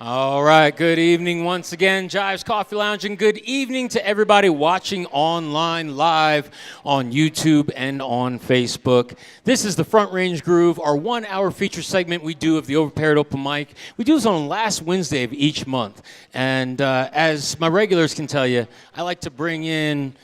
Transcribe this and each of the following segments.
All right, good evening once again, Jives Coffee Lounge, and good evening to everybody watching online live on YouTube and on Facebook. This is the Front Range Groove, our 1-hour feature segment we do of the Overpaired Open Mic. We do this on the last Wednesday of each month, and as my regulars can tell you, I like to bring in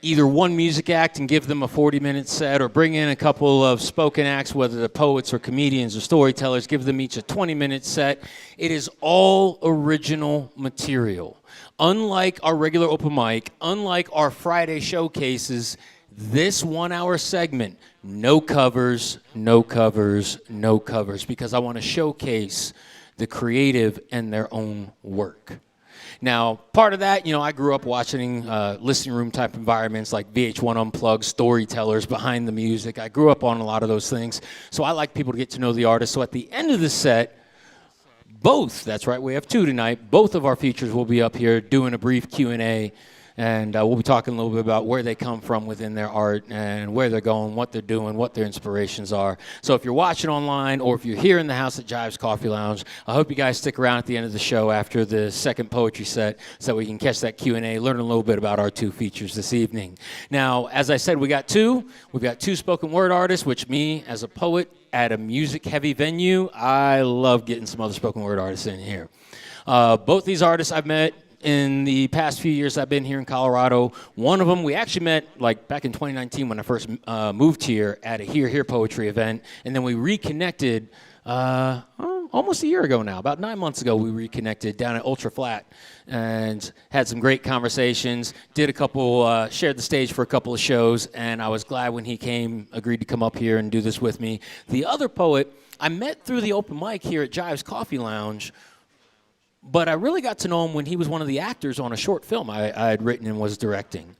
either one music act and give them a 40-minute set, or bring in a couple of spoken acts, whether they're poets or comedians or storytellers, give them each a 20-minute set. It is all original material. Unlike our regular open mic, unlike our Friday showcases, this 1-hour segment, no covers, no covers, no covers, because I want to showcase the creative and their own work. Now, part of that, I grew up watching listening room type environments like VH1 Unplugged, storytellers behind the music. I grew up on a lot of those things, so I like people to get to know the artist. So at the end of the set, that's right, we have two tonight, both of our features will be up here doing a brief Q&A, and we'll be talking a little bit about where they come from within their art and where they're going, what they're doing, what their inspirations are. So if you're watching online or if you're here in the house at Jives Coffee Lounge, I hope you guys stick around at the end of the show after the second poetry set so we can catch that Q&A, learn a little bit about our two features this evening. Now, as I said, we've got two spoken word artists, which me, as a poet at a music-heavy venue, I love getting some other spoken word artists in here. Both these artists I've met in the past few years I've been here in Colorado. One of them, we actually met back in 2019 when I first moved here at a Here poetry event, and then we reconnected almost a year ago now. About 9 months ago, we reconnected down at Ultra Flat and had some great conversations, shared the stage for a couple of shows, and I was glad when he agreed to come up here and do this with me. The other poet, I met through the open mic here at Jives Coffee Lounge, but I really got to know him when he was one of the actors on a short film I had written and was directing.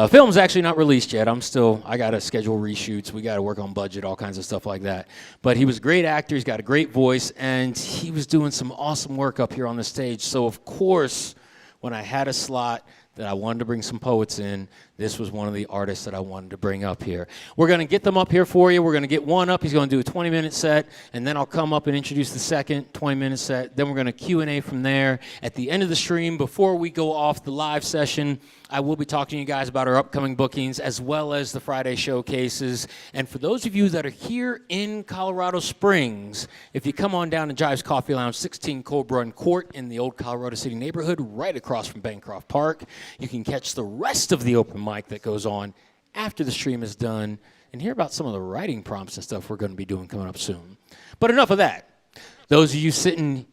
Film's actually not released yet. I got to schedule reshoots. We got to work on budget, all kinds of stuff like that. But he was a great actor. He's got a great voice, and he was doing some awesome work up here on the stage. So, of course, when I had a slot that I wanted to bring some poets in, this was one of the artists that I wanted to bring up here. We're going to get them up here for you. We're going to get one up. He's going to do a 20-minute set, and then I'll come up and introduce the second 20-minute set. Then we're going to Q&A from there. At the end of the stream, before we go off the live session, I will be talking to you guys about our upcoming bookings as well as the Friday showcases. And for those of you that are here in Colorado Springs, if you come on down to Jives Coffee Lounge, 16 Cold Run Court in the old Colorado City neighborhood, right across from Bancroft Park, you can catch the rest of the open mic that goes on after the stream is done and hear about some of the writing prompts and stuff we're going to be doing coming up soon. But enough of that. Those of you sitting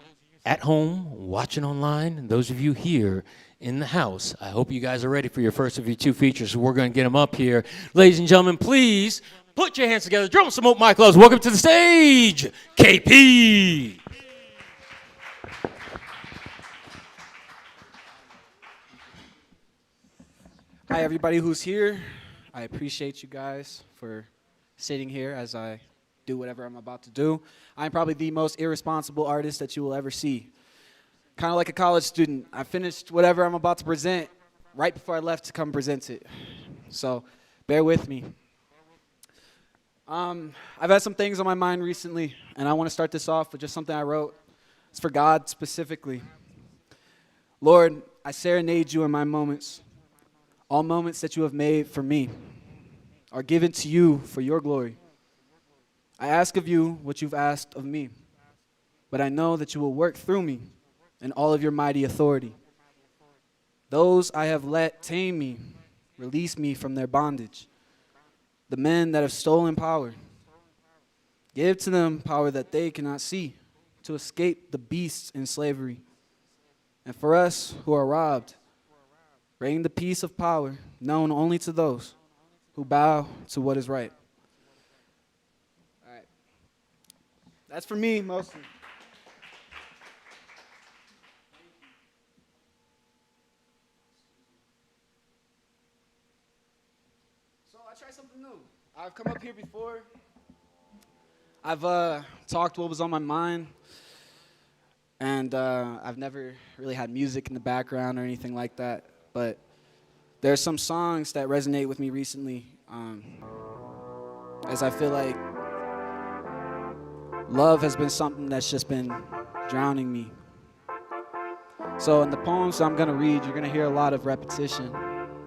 at home, watching online, and those of you here in the house, I hope you guys are ready for your first of your two features. We're going to get them up here. Ladies and gentlemen, please put your hands together. Drum some open mic loves. Welcome to the stage, KP. Hi, everybody who's here. I appreciate you guys for sitting here as I do whatever I'm about to do. I'm probably the most irresponsible artist that you will ever see. Kind of like a college student. I finished whatever I'm about to present right before I left to come present it. So bear with me. I've had some things on my mind recently, and I want to start this off with just something I wrote. It's for God specifically. Lord, I serenade you in my moments. All moments that you have made for me are given to you for your glory. I ask of you what you've asked of me, but I know that you will work through me in all of your mighty authority. Those I have let tame me, release me from their bondage. The men that have stolen power, give to them power that they cannot see, to escape the beasts in slavery. And for us who are robbed, bring the peace of power known only to those who bow to what is right. All right. That's for me mostly. So I tried something new. I've come up here before. I've talked what was on my mind. And I've never really had music in the background or anything like that. But there's some songs that resonate with me recently, as I feel like love has been something that's just been drowning me So in the poems I'm going to read, you're going to hear a lot of repetition,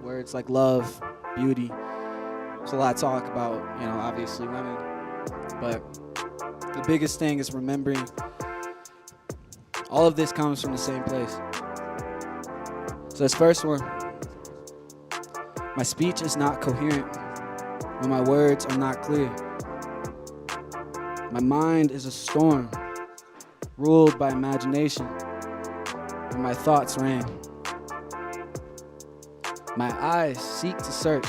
words like love, beauty. There's a lot of talk about, obviously women. But the biggest thing is remembering all of this comes from the same place. So this first one, my speech is not coherent when my words are not clear. My mind is a storm ruled by imagination when my thoughts reign. My eyes seek to search,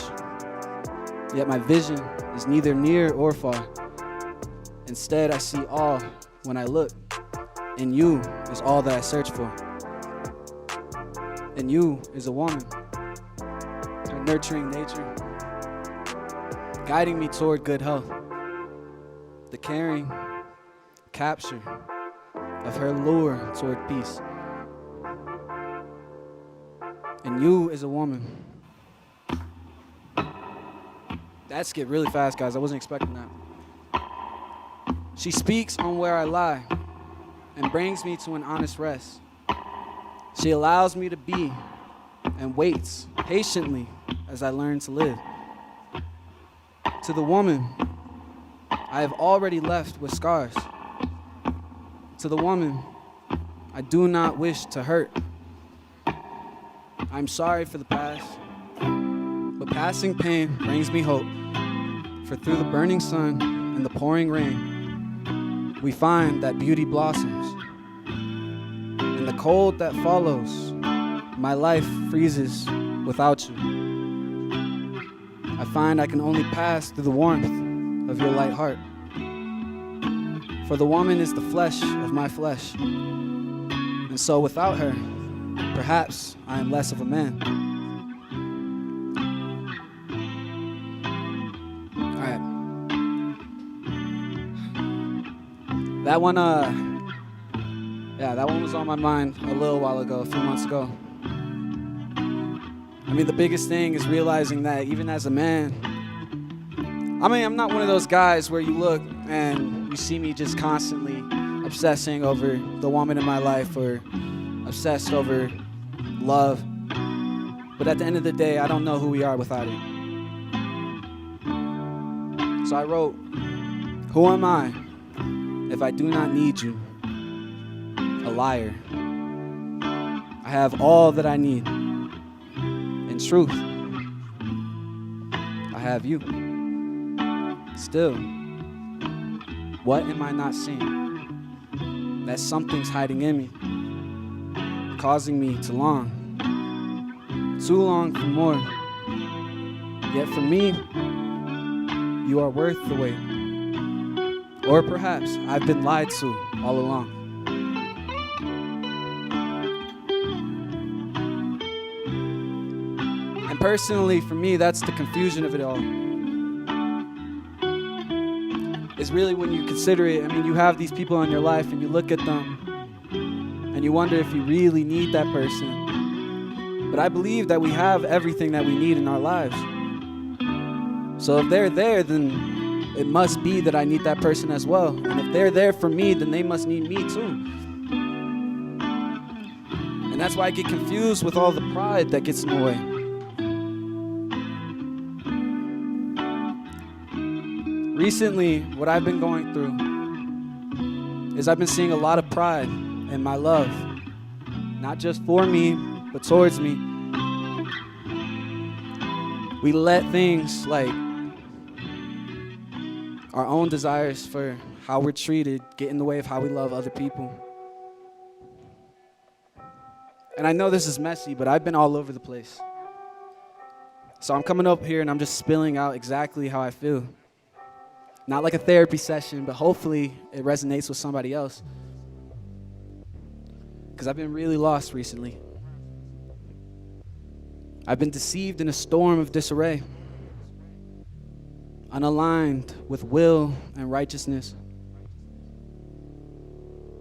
yet my vision is neither near or far. Instead, I see all when I look, and you is all that I search for. And you is a woman, her nurturing nature, guiding me toward good health, the caring capture of her lure toward peace. And you is a woman. That skipped really fast, guys. I wasn't expecting that. She speaks on where I lie and brings me to an honest rest. She allows me to be and waits patiently as I learn to live. To the woman, I have already left with scars. To the woman, I do not wish to hurt. I'm sorry for the past, but passing pain brings me hope. For through the burning sun and the pouring rain, we find that beauty blossoms. In the cold that follows, my life freezes without you. I find I can only pass through the warmth of your light heart. For the woman is the flesh of my flesh. And so without her, perhaps I am less of a man. All right. That one, that one was on my mind a little while ago, a few months ago. I mean, the biggest thing is realizing that even as a man, I'm not one of those guys where you look and you see me just constantly obsessing over the woman in my life or obsessed over love. But at the end of the day, I don't know who we are without it. So I wrote, who am I if I do not need you? A liar. I have all that I need. In truth, I have you. Still, what am I not seeing? That something's hiding in me, causing me to long, too long for more. Yet for me, you are worth the wait. Or perhaps I've been lied to all along. And personally, for me, that's the confusion of it all. It's really when you consider it, you have these people in your life and you look at them and you wonder if you really need that person. But I believe that we have everything that we need in our lives. So if they're there, then it must be that I need that person as well. And if they're there for me, then they must need me too. And that's why I get confused with all the pride that gets in the way. Recently, what I've been going through is I've been seeing a lot of pride in my love. Not just for me, but towards me. We let things like our own desires for how we're treated get in the way of how we love other people. And I know this is messy, but I've been all over the place. So I'm coming up here and I'm just spilling out exactly how I feel. Not like a therapy session, but hopefully it resonates with somebody else. Because I've been really lost recently. I've been deceived in a storm of disarray, unaligned with will and righteousness.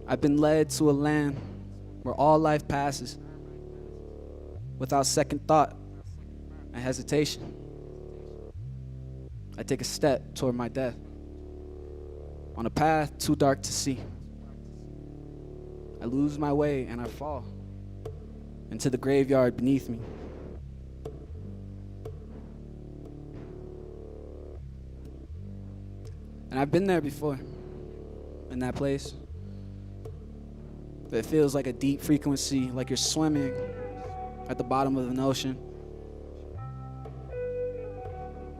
I've been led to a land where all life passes without second thought and hesitation. I take a step toward my death on a path too dark to see. I lose my way and I fall. into the graveyard beneath me. And I've been there before, in that place. It feels like a deep frequency, like you're swimming at the bottom of an ocean.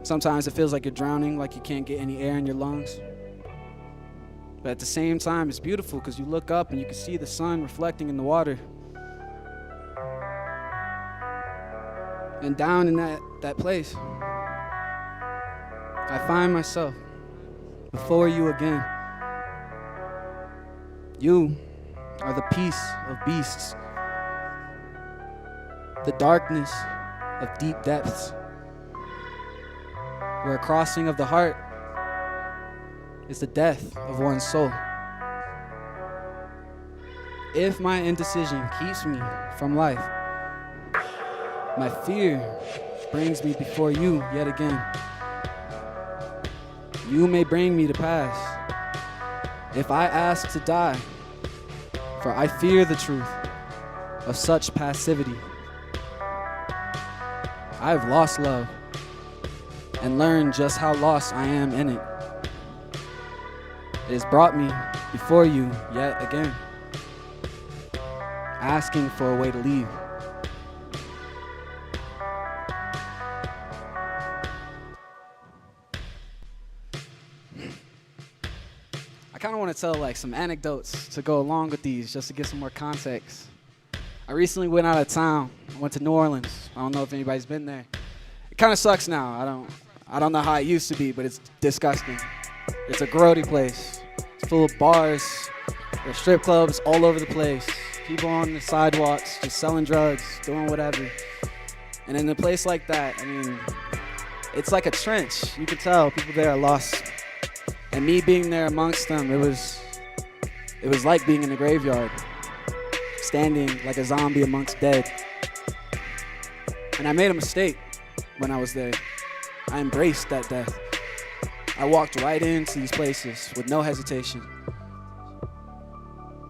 Sometimes it feels like you're drowning, like you can't get any air in your lungs. But at the same time, it's beautiful because you look up and you can see the sun reflecting in the water. And down in that place, I find myself before you again. You are the peace of beasts, the darkness of deep depths, where a crossing of the heart is the death of one's soul. If my indecision keeps me from life, my fear brings me before you yet again. You may bring me to pass if I ask to die, for I fear the truth of such passivity. I have lost love and learned just how lost I am in it. It has brought me before you yet again, asking for a way to leave. I kind of want to tell like some anecdotes to go along with these, just to give some more context. I recently went out of town. I went to New Orleans. I don't know if anybody's been there. It kind of sucks now. I don't know how it used to be, but it's disgusting. It's a grody place. It's full of bars. There's strip clubs all over the place. People on the sidewalks just selling drugs, doing whatever. And in a place like that, I mean, it's like a trench. You can tell people there are lost. And me being there amongst them, it was like being in the graveyard, standing like a zombie amongst dead. And I made a mistake when I was there. I embraced that death. I walked right into these places with no hesitation.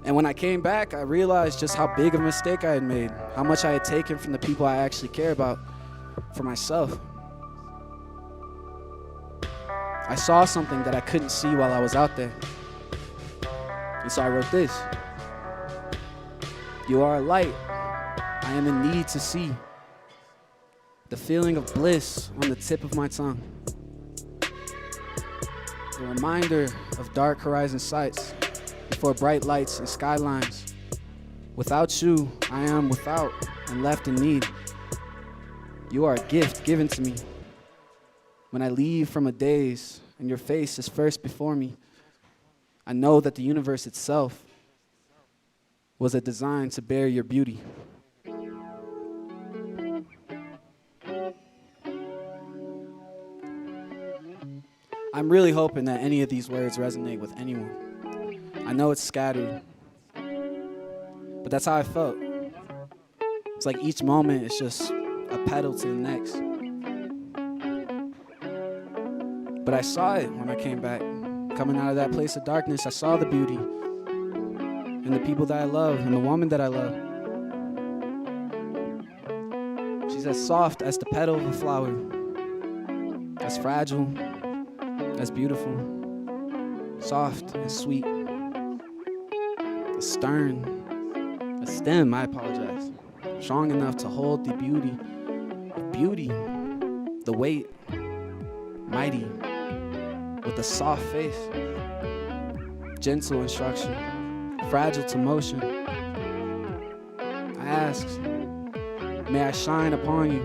And when I came back, I realized just how big of a mistake I had made, how much I had taken from the people I actually care about for myself. I saw something that I couldn't see while I was out there. And so I wrote this. You are a light I am in need to see. The feeling of bliss on the tip of my tongue. A reminder of dark horizon sights before bright lights and skylines. Without you, I am without and left in need. You are a gift given to me. When I leave from a daze and your face is first before me, I know that the universe itself was a design to bear your beauty. I'm really hoping that any of these words resonate with anyone. I know it's scattered, but that's how I felt. It's like each moment is just a pedal to the next. But I saw it when I came back. Coming out of that place of darkness, I saw the beauty in the people that I love and the woman that I love. She's as soft as the petal of a flower, as fragile, as beautiful, soft and sweet, stern, a stem, I apologize, strong enough to hold the beauty of beauty, the weight, mighty, with a soft face, gentle instruction, fragile to motion. I ask, may I shine upon you,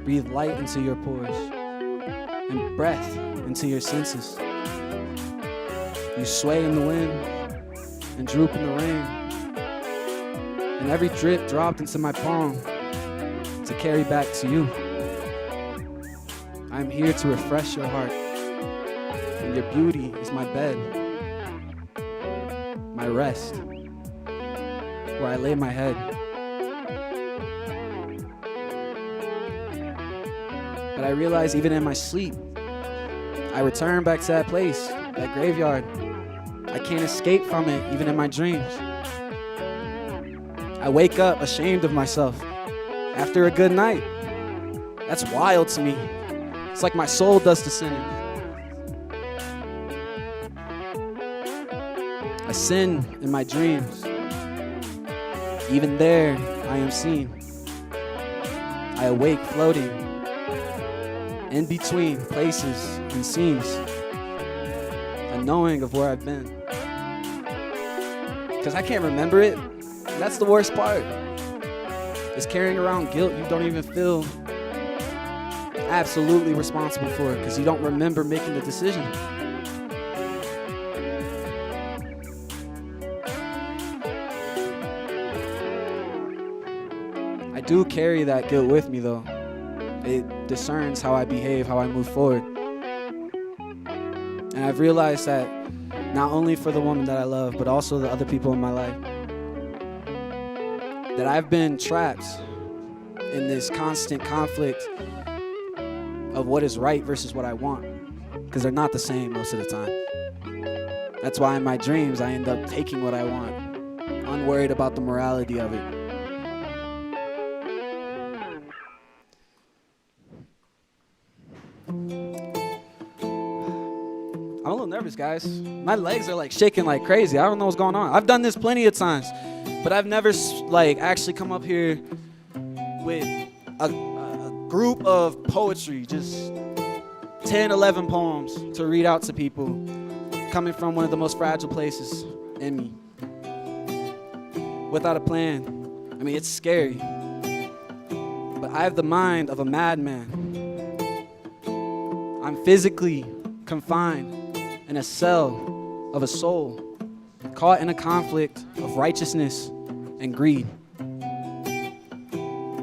breathe light into your pores, and breath into your senses. You sway in the wind and droop in the rain, and every drip dropped into my palm to carry back to you. I am here to refresh your heart, and your beauty is my bed, my rest, where I lay my head. But I realize even in my sleep, I return back to that place, that graveyard. I can't escape from it, even in my dreams. I wake up ashamed of myself after a good night. That's wild to me. It's like my soul does to sinning. I sin in my dreams. Even there, I am seen. I awake floating in between places and scenes, unknowing of where I've been. Because I can't remember it. That's the worst part. Is carrying around guilt you don't even feel absolutely responsible for because you don't remember making the decision. I do carry that guilt with me though. It discerns how I behave, how I move forward. And I've realized that not only for the woman that I love, but also the other people in my life, that I've been trapped in this constant conflict of what is right versus what I want, because they're not the same most of the time. That's why in my dreams I end up taking what I want, unworried about the morality of it. I'm a little nervous, guys. My legs are like shaking like crazy. I don't know what's going on. I've done this plenty of times, but I've never like actually come up here with a group of poetry, just 10, 11 poems to read out to people, coming from one of the most fragile places in me, without a plan. I mean, it's scary, but I have the mind of a madman. I'm physically confined in a cell of a soul, caught in a conflict of righteousness and greed.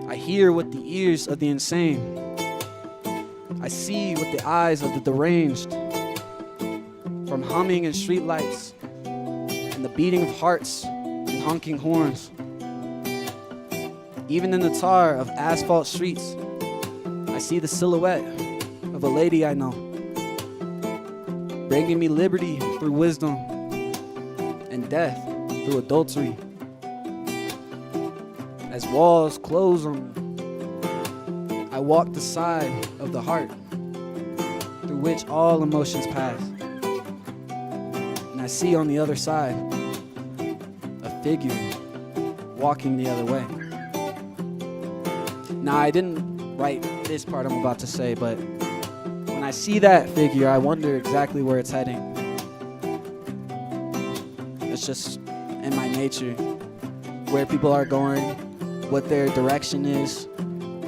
I hear with the ears of the insane. I see with the eyes of the deranged. From humming in streetlights and the beating of hearts and honking horns. Even in the tar of asphalt streets, I see the silhouette of a lady I know, bringing me liberty through wisdom and death through adultery. As walls close on me, I walk the side of the heart through which all emotions pass. And I see on the other side a figure walking the other way. Now, I didn't write this part I'm about to say, but when I see that figure, I wonder exactly where it's heading. It's just in my nature, where people are going, what their direction is,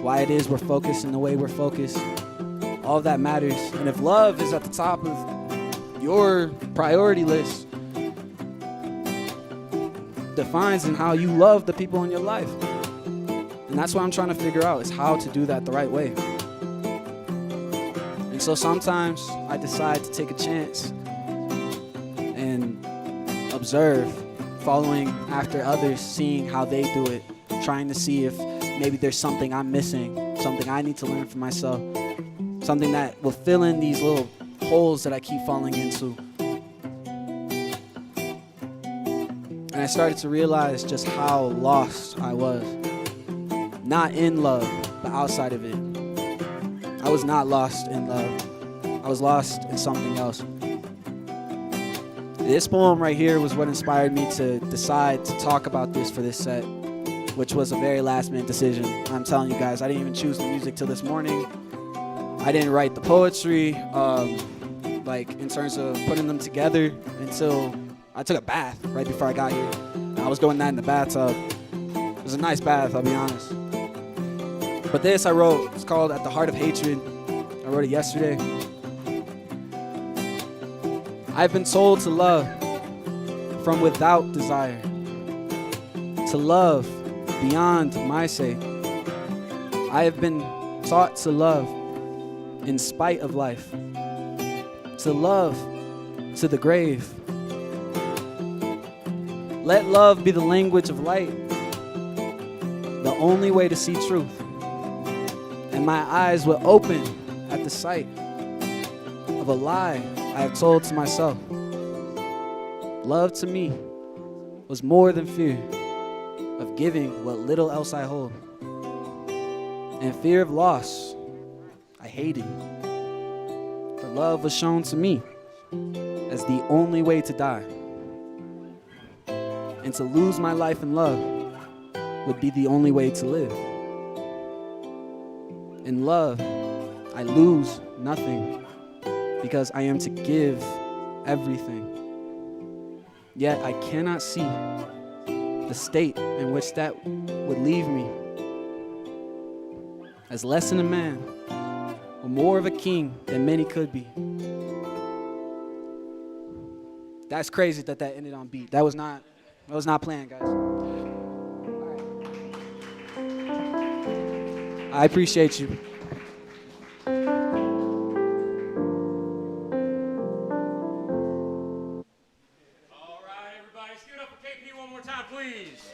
why it is we're focused in the way we're focused. All of that matters. And if love is at the top of your priority list, defines in how you love the people in your life. And that's what I'm trying to figure out, is how to do that the right way. And so sometimes I decide to take a chance and observe, following after others, seeing how they do it, trying to see if maybe there's something I'm missing, something I need to learn for myself, something that will fill in these little holes that I keep falling into. And I started to realize just how lost I was. Not in love, but outside of it. I was not lost in love. I was lost in something else. This poem right here was what inspired me to decide to talk about this for this set, which was a very last-minute decision. I'm telling you guys, I didn't even choose the music till this morning. I didn't write the poetry, like in terms of putting them together, until I took a bath right before I got here. And I was doing that in the bathtub. It was a nice bath, I'll be honest. But this I wrote, it's called At the Heart of Hatred. I wrote it yesterday. I've been told to love from without desire, to love beyond my sake. I have been taught to love in spite of life, to love to the grave. Let love be the language of light, the only way to see truth. And my eyes will open at the sight of a lie I have told to myself. Love to me was more than fear of giving what little else I hold. And fear of loss, I hated. For love was shown to me as the only way to die. And to lose my life in love would be the only way to live. In love, I lose nothing because I am to give everything. Yet I cannot see the state in which that would leave me as less than a man or more of a king than many could be. That's crazy that ended on beat. That was not planned, guys. I appreciate you. All right, everybody, let's give it up for KP one more time, please.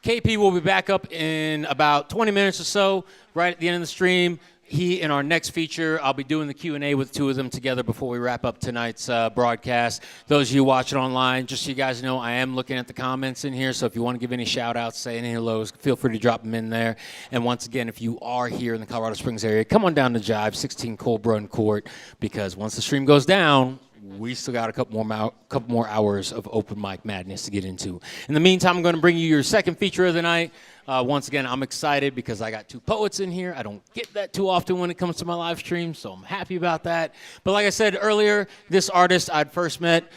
KP will be back up in about 20 minutes or so, right at the end of the stream. He, in our next feature, I'll be doing the Q&A with two of them together before we wrap up tonight's broadcast. Those of you watching online, just so you guys know, I am looking at the comments in here, so if you want to give any shout-outs, say any hellos, feel free to drop them in there. And once again, if you are here in the Colorado Springs area, come on down to Jive, 16 Colburn Court, because once the stream goes down, we still got a couple more hours of open mic madness to get into. In the meantime, I'm going to bring you your second feature of the night. Once again, I'm excited because I got two poets in here. I don't get that too often when it comes to my live stream, so I'm happy about that. But like I said earlier, this artist I'd first met,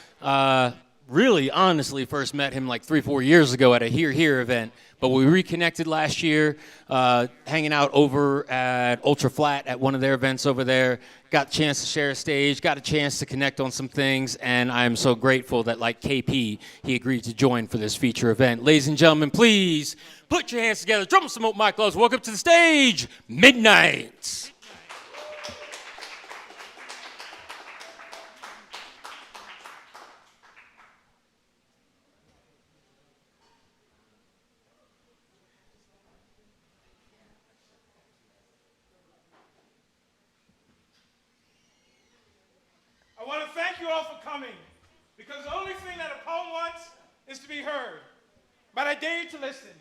really honestly first met him like 3-4 years ago at a Here Here event. But we reconnected last year, hanging out over at Ultra Flat at one of their events over there. Got a chance to share a stage, got a chance to connect on some things, and I'm so grateful that, like KP, he agreed to join for this feature event. Ladies and gentlemen, please put your hands together, drum some open mic gloves. Welcome to the stage, Midnight. I want to thank you all for coming, because the only thing that a poem wants is to be heard. But I dare you to listen.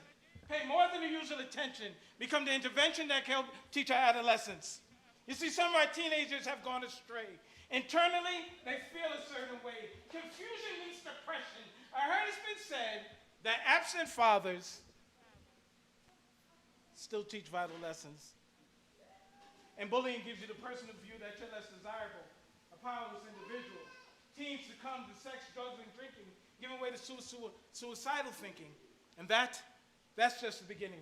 Pay more than the usual attention. Become the intervention that can help teach our adolescents. You see, some of our teenagers have gone astray. Internally, they feel a certain way. Confusion means depression. I heard it's been said that absent fathers still teach vital lessons. And bullying gives you the personal view that you're less desirable. Powerless individuals. Teens succumb to sex, drugs, and drinking, giving way to suicidal thinking. And that's just the beginning.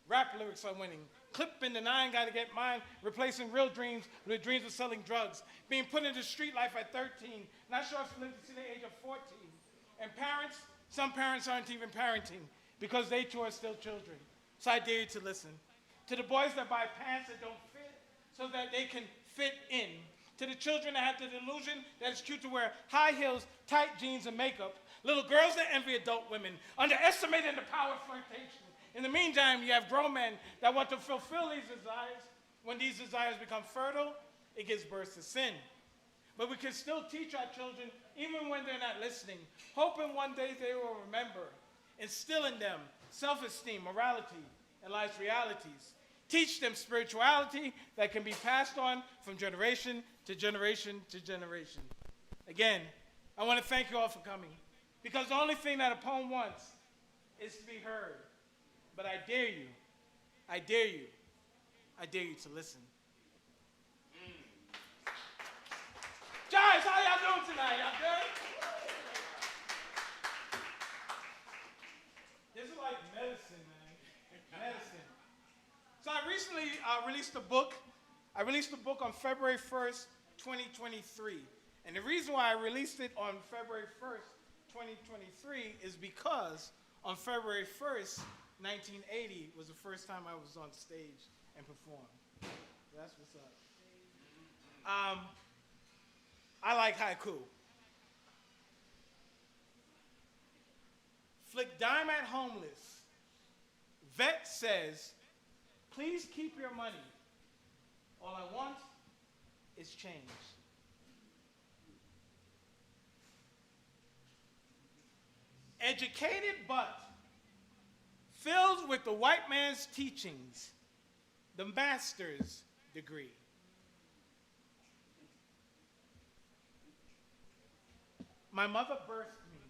Rap lyrics are winning. Clip in the 9, gotta get mine, replacing real dreams with dreams of selling drugs. Being put into street life at 13, not sure if you live to see the age of 14. And parents, some parents aren't even parenting because they too are still children. So I dare you to listen. To the boys that buy pants that don't fit so that they can fit in. To the children that have the delusion that it's cute to wear high heels, tight jeans, and makeup. Little girls that envy adult women, underestimating the power of flirtation. In the meantime, you have grown men that want to fulfill these desires. When these desires become fertile, it gives birth to sin. But we can still teach our children, even when they're not listening, hoping one day they will remember. Instill in them self-esteem, morality, and life's realities. Teach them spirituality that can be passed on from generation to generation to generation. Again, I want to thank you all for coming, because the only thing that a poem wants is to be heard. But I dare you to listen. Guys, how y'all doing tonight? Y'all good? This is like medicine, man. Medicine. So I recently released a book. I released the book on February 1st, 2023. And the reason why I released it on February 1st, 2023 is because on February 1st, 1980 was the first time I was on stage and performed. That's what's up. I like haiku. Flick dime at homeless. Vet says, please keep your money. All I want is change. educated but filled with the white man's teachings, the master's degree. My mother birthed me,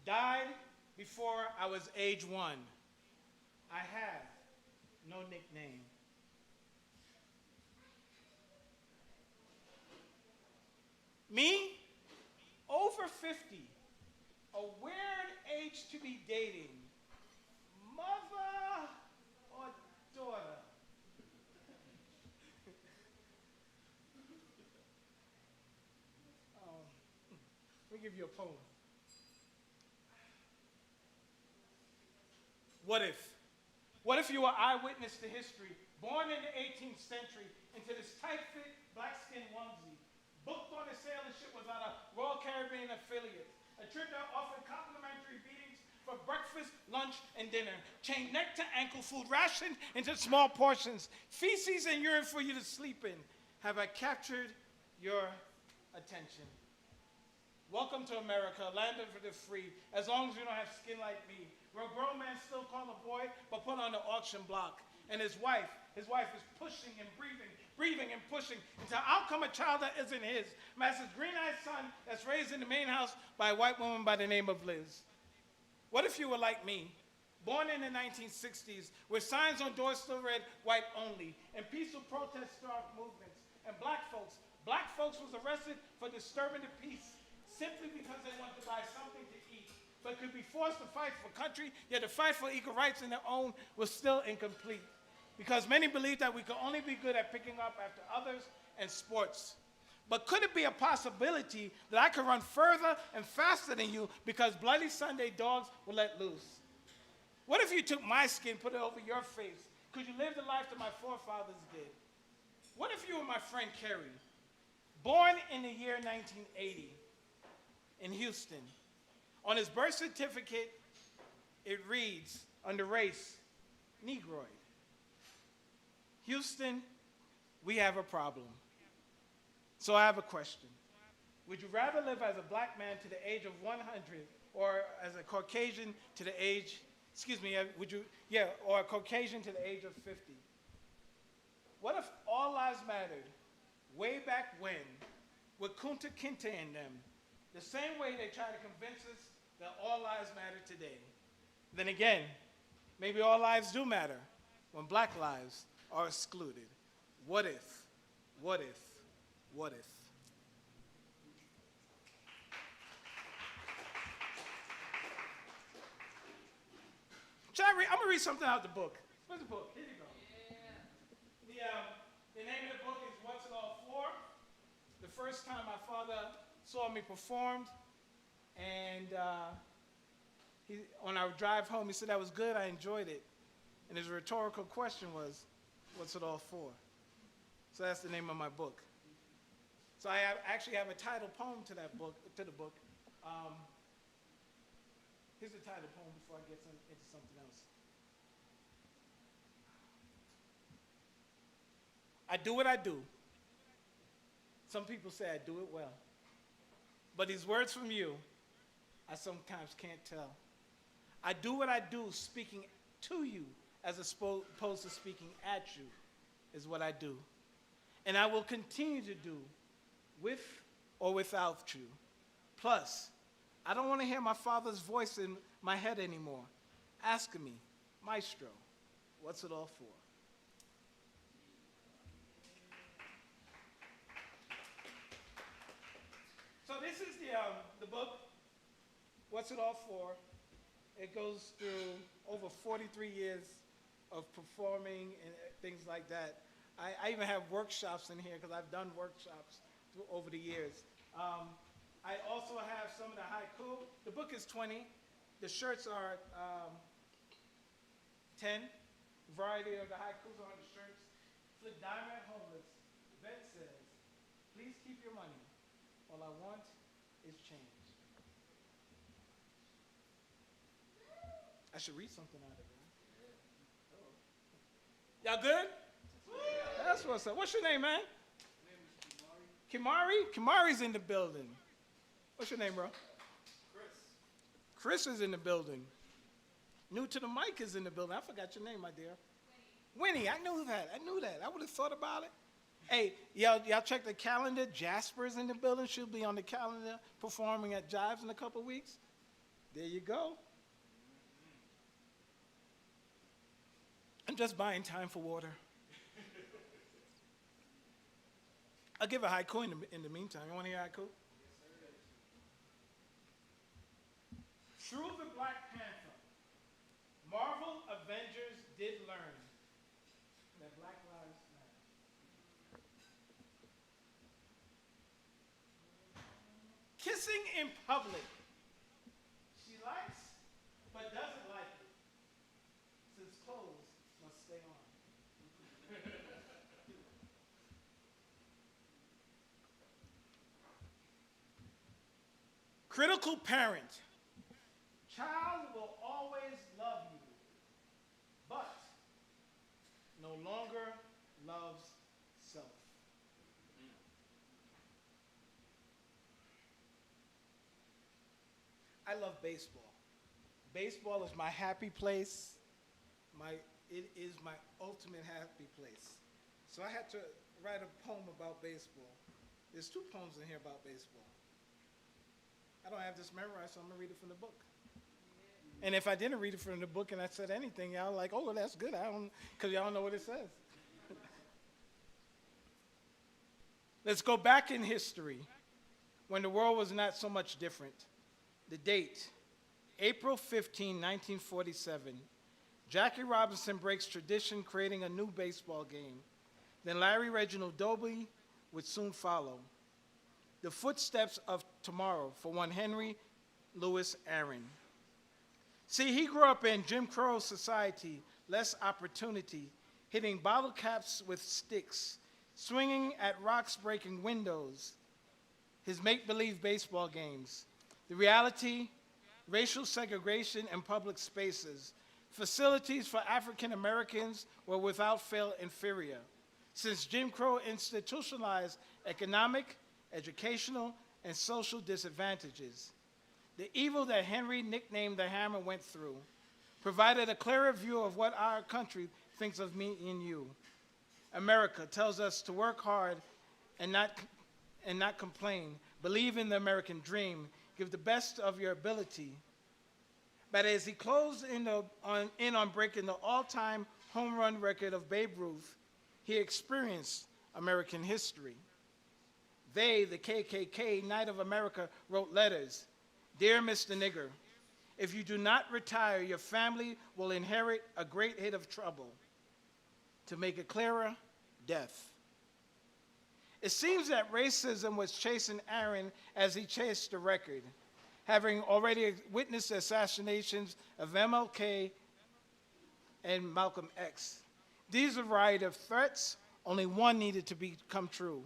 died before I was age 1. I have no nickname. Me, over 50, a weird age to be dating, mother or daughter? Let me give you a poem. What if? What if you were eyewitness to history, born in the 18th century into this tight-fit black-skin onesie, booked on a sailing ship without a Royal Caribbean affiliate, a trip that offered complimentary beatings for breakfast, lunch, and dinner, chained neck to ankle, food rationed into small portions, feces and urine for you to sleep in. Have I captured your attention? Welcome to America, land of the free, as long as you don't have skin like me, where a grown man still called a boy, but put on the auction block. And his wife is pushing and breathing and pushing until out come a child that isn't his. Master's green-eyed son that's raised in the main house by a white woman by the name of Liz. What if you were like me, born in the 1960s, where signs on doors still read white only, and peaceful protest stark movements, and black folks was arrested for disturbing the peace, simply because they wanted to buy something to eat, but could be forced to fight for country, yet the fight for equal rights in their own was still incomplete. Because many believe that we could only be good at picking up after others and sports. But could it be a possibility that I could run further and faster than you because Bloody Sunday dogs were let loose? What if you took my skin, put it over your face? Could you live the life that my forefathers did? What if you were my friend Kerry, born in the year 1980 in Houston? On his birth certificate, it reads, under race, Negroid. Houston, we have a problem. So I have a question. Would you rather live as a black man to the age of 100 or as a Caucasian to the age, or a Caucasian to the age of 50? What if all lives mattered way back when with Kunta Kinte in them, the same way they try to convince us that all lives matter today? Then again, maybe all lives do matter when black lives are excluded. What if? What if? What if? I'm going to read something out of the book. Where's the book? Here you go. Yeah. The name of the book is What's It All For? The first time my father saw me performed, and on our drive home, he said that was good, I enjoyed it. And his rhetorical question was, what's it all for? So that's the name of my book. So I actually have a title poem to the book. Here's the title poem before I get into something else. I do what I do. Some people say I do it well. But these words from you, I sometimes can't tell. I do what I do speaking to you as opposed to speaking at you is what I do. And I will continue to do with or without you. Plus, I don't want to hear my father's voice in my head anymore, asking me, Maestro, what's it all for? So this is the book, What's It All For? It goes through over 43 years of performing and things like that. I even have workshops in here because I've done workshops over the years. I also have some of the haiku. The book is 20. The shirts are 10. Variety of the haikus are on the shirts. Flip Diamond Homeless. Vet says, please keep your money. All I want is change. I should read something out of it. Y'all good? That's what's up. What's your name, man? My name is Kimari. Kimari? Kimari's in the building. What's your name, bro? Chris is in the building. New to the mic is in the building. I forgot your name, my dear. Winnie, I knew that. I would have thought about it. Hey, y'all check the calendar. Jasper's in the building. She'll be on the calendar performing at Jives in a couple weeks. There you go. I'm just buying time for water. I'll give a haiku in the meantime. You want to hear a haiku? Through the Black Panther, Marvel Avengers did learn that Black Lives Matter. Kissing in public. She likes, but doesn't like it, since clothes must stay on. Critical parent. Child will always love you, but no longer loves self. I love baseball. Baseball is my happy place. It is my ultimate happy place. So I had to write a poem about baseball. There's 2 poems in here about baseball. I don't have this memorized, so I'm going to read it from the book. And if I didn't read it from the book and I said anything, y'all like, oh, well, that's good. Because y'all don't know what it says. Let's go back in history when the world was not so much different. The date, April 15, 1947. Jackie Robinson breaks tradition, creating a new baseball game. Then Larry Reginald Doby would soon follow. The footsteps of tomorrow for one Henry Louis Aaron. See, he grew up in Jim Crow society, less opportunity, hitting bottle caps with sticks, swinging at rocks, breaking windows, his make-believe baseball games. The reality, racial segregation in public spaces, facilities for African Americans were without fail inferior, since Jim Crow institutionalized economic, educational, and social disadvantages. The evil that Henry, nicknamed the Hammer, went through provided a clearer view of what our country thinks of me and you. America tells us to work hard and not complain, believe in the American dream, give the best of your ability. But as he closed in on breaking the all-time home run record of Babe Ruth, he experienced American history. They, the KKK, Knight of America, wrote letters. Dear Mr. Nigger, if you do not retire, your family will inherit a great hit of trouble. To make it clearer, death. It seems that racism was chasing Aaron as he chased the record, having already witnessed the assassinations of MLK and Malcolm X. These variety of threats, only one needed to become true.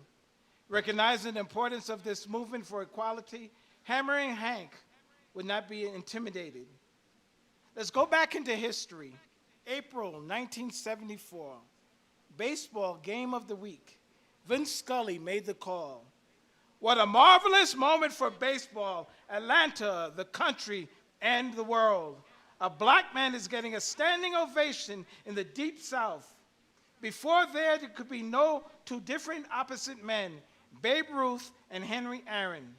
Recognizing the importance of this movement for equality, Hammering Hank would not be intimidated. Let's go back into history. April 1974, baseball game of the week. Vince Scully made the call. What a marvelous moment for baseball, Atlanta, the country, and the world. A black man is getting a standing ovation in the Deep South. Before there could be no 2 different opposite men, Babe Ruth and Henry Aaron.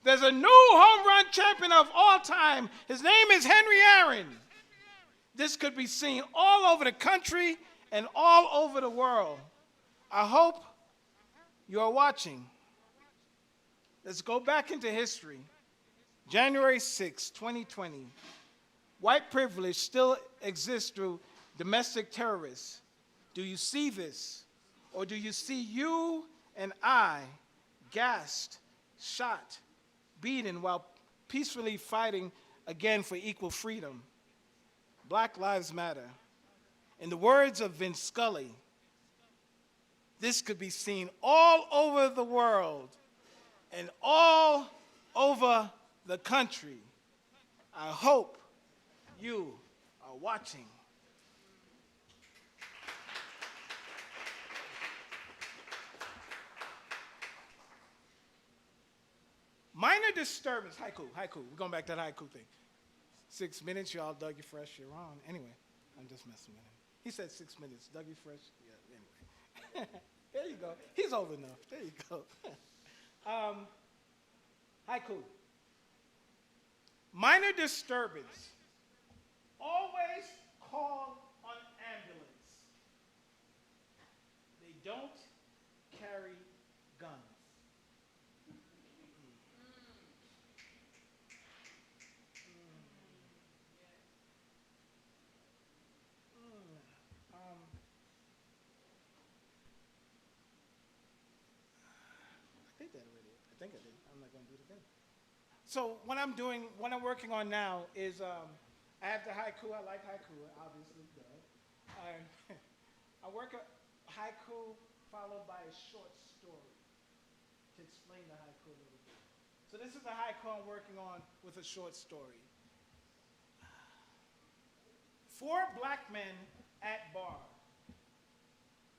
There's a new home run champion of all time. His name is Henry Aaron. This could be seen all over the country and all over the world. I hope you are watching. Let's go back into history. January 6, 2020. White privilege still exists through domestic terrorists. Do you see this? Or do you see you and I gassed, shot, beaten while peacefully fighting again for equal freedom? Black Lives Matter. In the words of Vince Scully, this could be seen all over the world and all over the country. I hope you are watching. Minor disturbance. Haiku. We're going back to that haiku thing. 6 minutes, y'all. Dougie Fresh, you're on. Anyway, I'm just messing with him. He said 6 minutes. Dougie Fresh, yeah, anyway. There you go. He's old enough. There you go. Haiku. Minor disturbance. Always call an ambulance. They don't carry guns. I did that already. I think I did. I'm not going to do it again. So what I'm working on now is I have the haiku. I like haiku, obviously. I work a haiku followed by a short story to explain the haiku a little bit. So this is the haiku I'm working on with a short story. 4 black men at bar.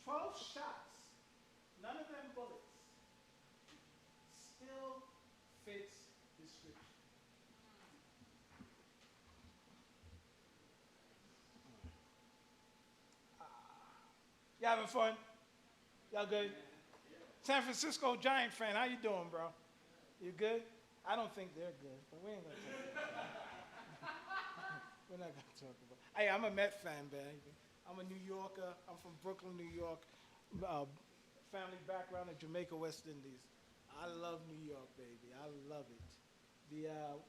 12 shots, none of them bullets. Still fits description. Y'all having fun? Y'all good? San Francisco Giant fan, how you doing, bro? You good? I don't think they're good, but we ain't gonna talk about it. We're not gonna talk about it. Hey, I'm a Met fan, baby. I'm a New Yorker. I'm from Brooklyn, New York. Family background in Jamaica, West Indies. I love New York, baby. I love it.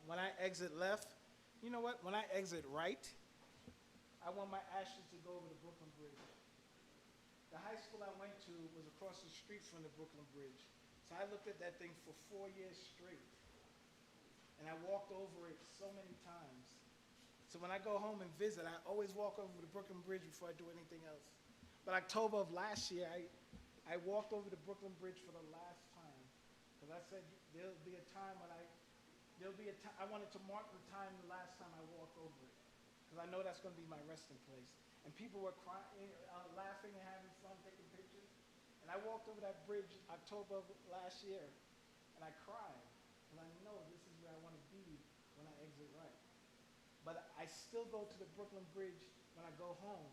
When I exit left, you know what? When I exit right, I want my ashes to go over the Brooklyn Bridge. The high school I went to was across the street from the Brooklyn Bridge. So I looked at that thing for 4 years straight. And I walked over it so many times. So when I go home and visit, I always walk over the Brooklyn Bridge before I do anything else. But October of last year, I walked over the Brooklyn Bridge for the last time. Because I said there'll be a time when I wanted to mark the time the last time I walked over it. Because I know that's going to be my resting place. And people were crying, laughing and having fun, taking pictures. And I walked over that bridge October of last year, and I cried. And I know this is where I want to be when I exit right. But I still go to the Brooklyn Bridge when I go home.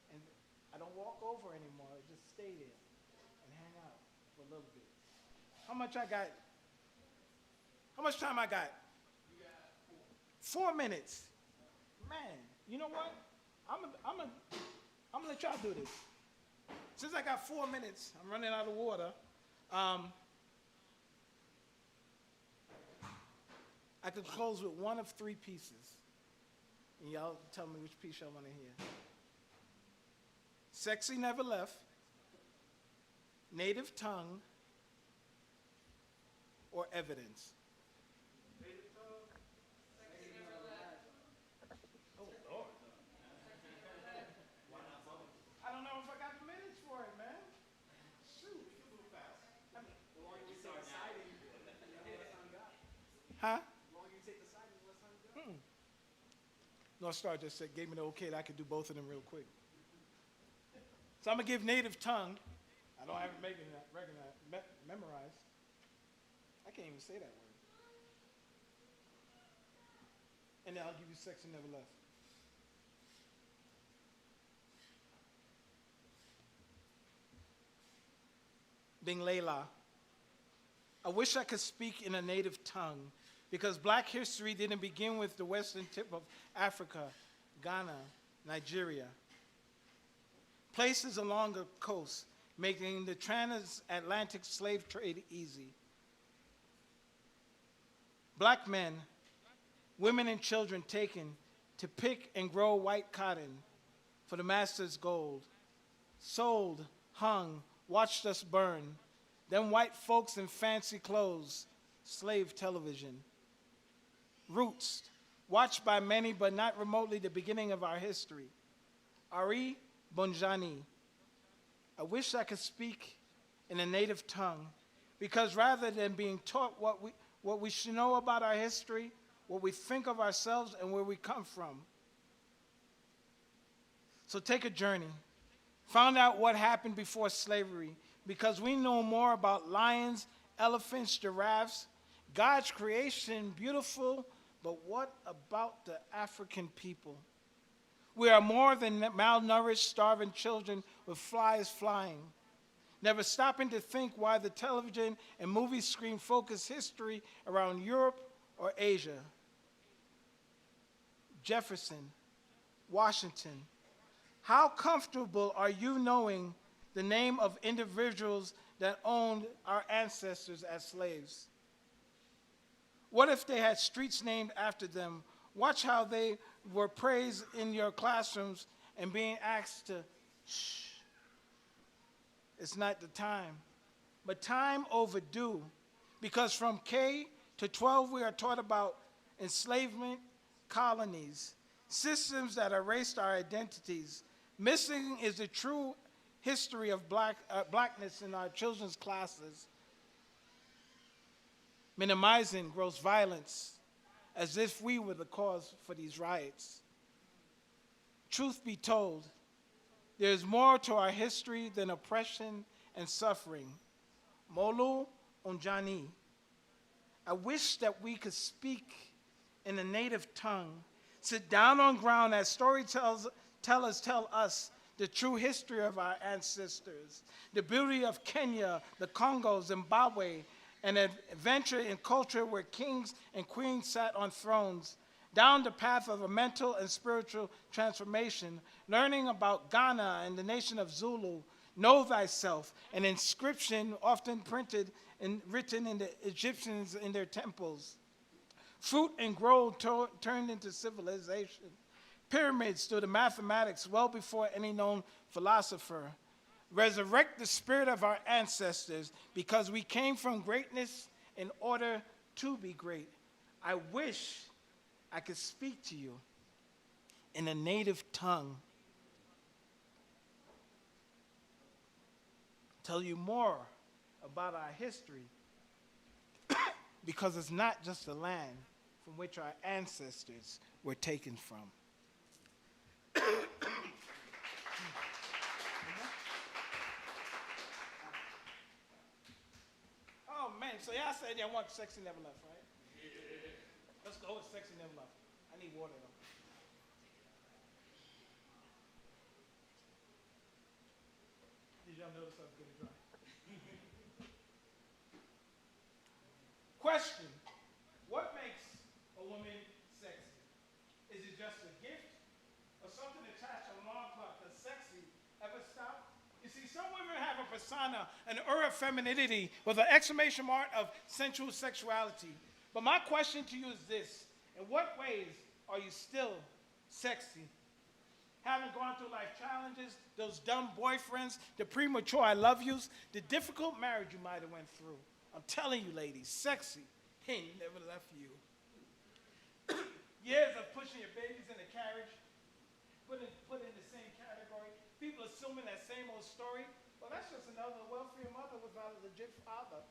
And I don't walk over anymore. I just stay there and hang out for a little bit. How much I got? How much time I got? You got 4 minutes. Man, you know what? I'm gonna let y'all do this. Since I got 4 minutes, I'm running out of water. I could close with one of 3 pieces. And y'all tell me which piece y'all want to hear. Sexy Never Left, Native Tongue, or Evidence. Native Tongue, Sexy Never Left. Oh, Lord. I don't know if I got the minutes for it, man. Shoot. We can move fast. I mean, the longer you take the siding, the less time got. Huh? The longer you take the siding, the less time got. North Star just said, gave me the okay that I could do both of them real quick. So I'm going to give Native Tongue. I don't have it memorized. I can't even say that word. And then I'll give you Sexy Never Left. Bing Layla. I wish I could speak in a native tongue because black history didn't begin with the western tip of Africa, Ghana, Nigeria. Places along the coast, making the transatlantic slave trade easy. Black men, women and children taken to pick and grow white cotton for the master's gold. Sold, hung, watched us burn. Then white folks in fancy clothes, slave television. Roots, watched by many but not remotely the beginning of our history. Ari Bonjani. I wish I could speak in a native tongue because rather than being taught what we should know about our history, what we think of ourselves and where we come from. So take a journey. Find out what happened before slavery because we know more about lions, elephants, giraffes, God's creation, beautiful, but what about the African people? We are more than malnourished, starving children with flies flying, never stopping to think why the television and movie screen focus history around Europe or Asia. Jefferson, Washington. How comfortable are you knowing the name of individuals that owned our ancestors as slaves? What if they had streets named after them? Watch how they were praised in your classrooms and being asked to shh. It's not the time, but time overdue, because from K to 12 we are taught about enslavement, colonies, systems that erased our identities. Missing is the true history of blackness in our children's classes. Minimizing gross violence as if we were the cause for these riots. Truth be told, there is more to our history than oppression and suffering. Molu Onjani. I wish that we could speak in a native tongue, sit down on ground as storytellers tell us the true history of our ancestors, the beauty of Kenya, the Congo, Zimbabwe, an adventure in culture where kings and queens sat on thrones, down the path of a mental and spiritual transformation, learning about Ghana and the nation of Zulu, know thyself, an inscription often printed and written in the Egyptians in their temples. Fruit and grove turned into civilization. Pyramids stood in mathematics well before any known philosopher. Resurrect the spirit of our ancestors, because we came from greatness in order to be great. I wish I could speak to you in a native tongue, tell you more about our history, because it's not just the land from which our ancestors were taken from. Oh man, so y'all said y'all want Sexy Never Left, right? Yeah. Let's go with Sexy Never Left. I need water though. Did y'all notice I'm getting dry? Question: what makes a woman sexy? Is it just a gift or something attached to a long clock? Does sexy ever stop? You see, some women have a persona, an aura of femininity with an exclamation mark of sensual sexuality. But my question to you is this: in what ways are you still sexy? Having gone through life challenges, those dumb boyfriends, the premature I love yous, the difficult marriage you might have went through. I'm telling you, ladies, sexy ain't never left you. Years of pushing your babies in a carriage, put in the same category. People assuming that same old story. Well, that's just another welfare mother without a legit father.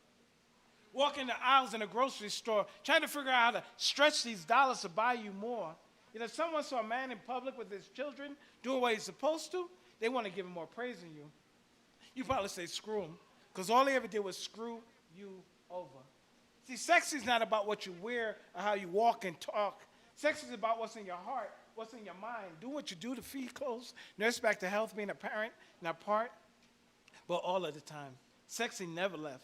Walking the aisles in a grocery store, trying to figure out how to stretch these dollars to buy you more. You know, if someone saw a man in public with his children doing what he's supposed to, they want to give him more praise than you. You probably say screw him, because all he ever did was screw you over. See, sex is not about what you wear or how you walk and talk. Sex is about what's in your heart, what's in your mind. Do what you do to feed clothes, nurse back to health, being a parent, not part, but all of the time. Sexy never left.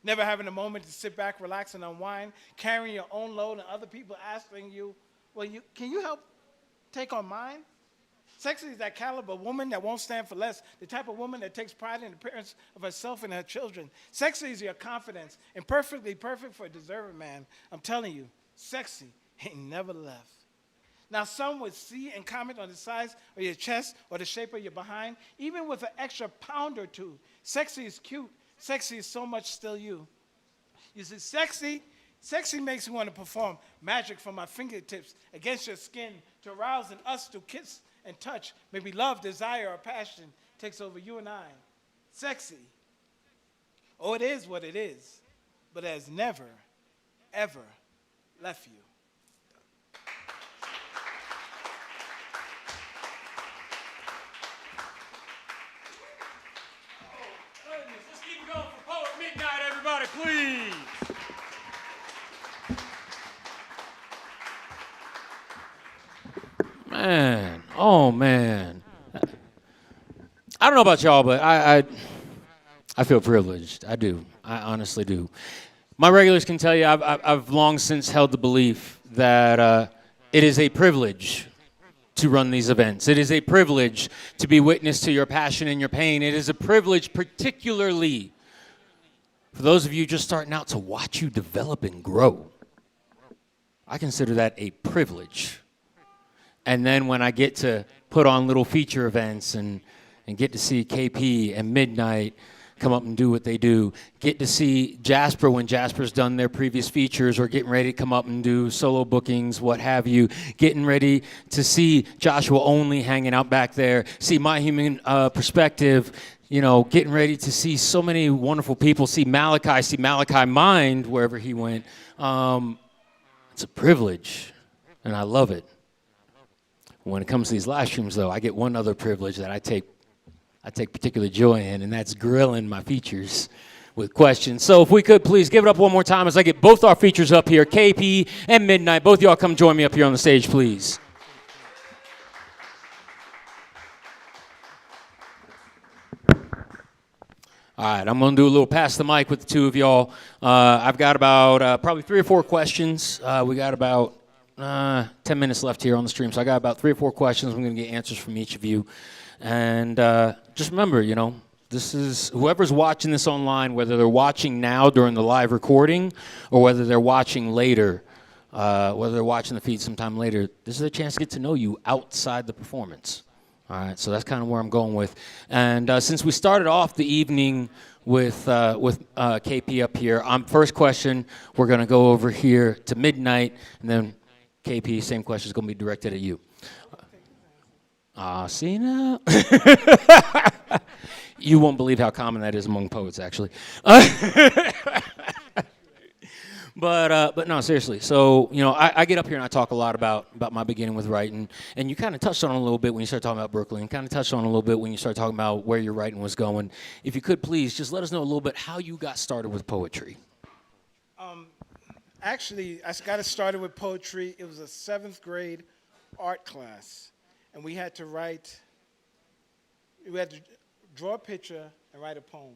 Never having a moment to sit back, relax, and unwind, carrying your own load and other people asking you, well, can you help take on mine? Sexy is that caliber woman that won't stand for less, the type of woman that takes pride in the appearance of herself and her children. Sexy is your confidence and perfectly perfect for a deserving man. I'm telling you, sexy ain't never left. Now, some would see and comment on the size of your chest or the shape of your behind, even with an extra pound or two. Sexy is cute. Sexy is so much still you. You see, sexy makes me want to perform magic from my fingertips against your skin to arouse in us to kiss and touch. Maybe love, desire, or passion takes over you and I. Sexy. Oh, it is what it is, but it has never, ever left you. Let's keep it going for Poet Midnight, everybody, please. man. Oh, man. I don't know about y'all, but I feel privileged. I do. I honestly do. My regulars can tell you I've long since held the belief that it is a privilege to run these events. It is a privilege to be witness to your passion and your pain. It is a privilege particularly for those of you just starting out to watch you develop and grow. I consider that a privilege. And then when I get to put on little feature events and get to see KP and Midnight come up and do what they do, get to see Jasper when Jasper's done their previous features or getting ready to come up and do solo bookings, what have you, getting ready to see Joshua Only hanging out back there, see My Human Perspective, you know, getting ready to see so many wonderful people, see Malachi Mind wherever he went. It's a privilege, and I love it. When it comes to these live streams, though, I get one other privilege that I take particular joy in, and that's grilling my features with questions. So if we could please give it up one more time as I get both our features up here, KP and Midnight. Both of y'all come join me up here on the stage, please. All right, I'm going to do a little pass the mic with the two of y'all. I've got about probably 3 or 4 questions. We got about 10 minutes left here on the stream, so I got about 3 or 4 questions. I'm going to get answers from each of you. And just remember, you know, this is whoever's watching this online, whether they're watching now during the live recording or whether they're watching later, whether they're watching the feed sometime later, this is a chance to get to know you outside the performance. All right, so that's kind of where I'm going with. And since we started off the evening with KP up here, first question, we're going to go over here to Midnight, and then KP, same question is going to be directed at you. See now? You won't believe how common that is among poets, actually. But no, seriously. So, you know, I get up here and I talk a lot about my beginning with writing, and you kind of touched on it a little bit when you started talking about Brooklyn, kind of touched on it a little bit when you started talking about where your writing was going. If you could please just let us know a little bit how you got started with poetry. Actually, I got it started with poetry. It was a 7th grade art class, and we had to draw a picture and write a poem.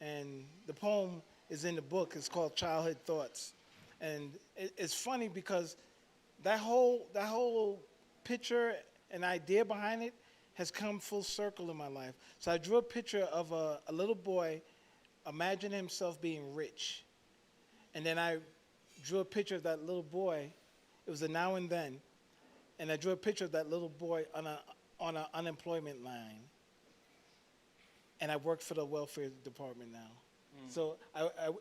And the poem is in the book. It's called Childhood Thoughts. And it's funny because that whole picture and idea behind it has come full circle in my life. So I drew a picture of a little boy imagining himself being rich. And then I drew a picture of that little boy. It was a now and then. And I drew a picture of that little boy on an unemployment line. And I worked for the welfare department now. So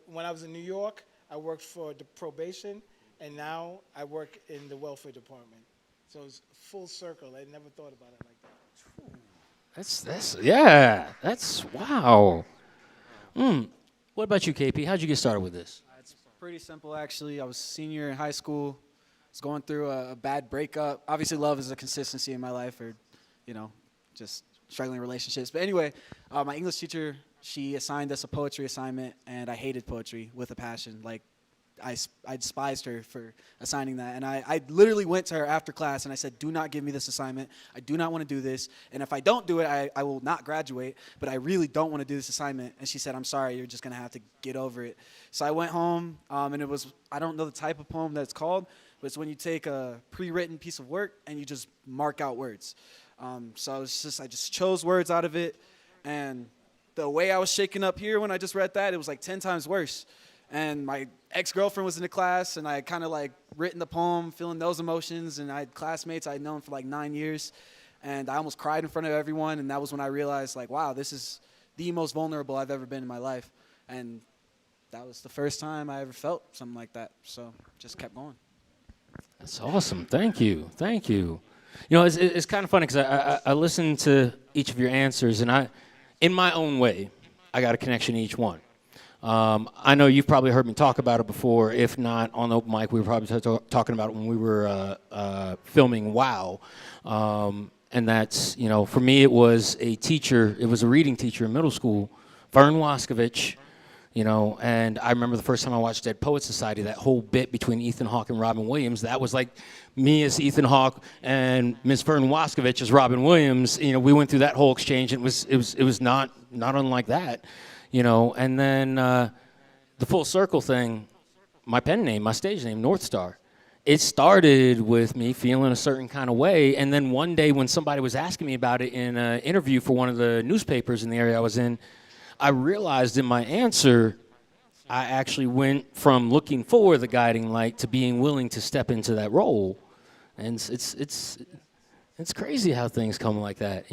when I was in New York, I worked for the probation, and now I work in the welfare department. So it's full circle. I never thought about it like that. That's wow. What about you, KP? How'd you get started with this? It's pretty simple, actually. I was senior in high school. I was going through a bad breakup. Obviously, love is a consistency in my life, or, you know, just struggling relationships. But anyway, my English teacher, she assigned us a poetry assignment, and I hated poetry with a passion. Like, I despised her for assigning that. And I literally went to her after class, and I said, do not give me this assignment. I do not want to do this. And if I don't do it, I will not graduate. But I really don't want to do this assignment. And she said, I'm sorry, you're just going to have to get over it. So I went home, and it was, I don't know the type of poem that it's called, but it's when you take a pre-written piece of work and you just mark out words. So I just chose words out of it, and the way I was shaking up here when I just read that, it was like 10 times worse. And my ex-girlfriend was in the class, and I had kind of like written the poem, feeling those emotions, and I had classmates I had known for like 9 years, and I almost cried in front of everyone, and that was when I realized, like, wow, this is the most vulnerable I've ever been in my life. And that was the first time I ever felt something like that, so just kept going. That's awesome. Thank you. Thank you. You know, it's kind of funny because I listened to each of your answers, and in my own way, I got a connection to each one. I know you've probably heard me talk about it before. If not, on the open mic, we were probably talking about it when we were filming WOW. And that's, you know, for me, it was a teacher. It was a reading teacher in middle school, Vern Waskovich. And I remember the first time I watched Dead Poets Society, that whole bit between Ethan Hawke and Robin Williams, that was like me as Ethan Hawke and Miss Fern Waskovich as Robin Williams. We went through that whole exchange, and it was not unlike that, And then the full circle thing, my pen name, my stage name, North Star. It started with me feeling a certain kind of way, and then one day when somebody was asking me about it in an interview for one of the newspapers in the area I was in, I realized in my answer, I actually went from looking for the guiding light to being willing to step into that role, and it's crazy how things come like that,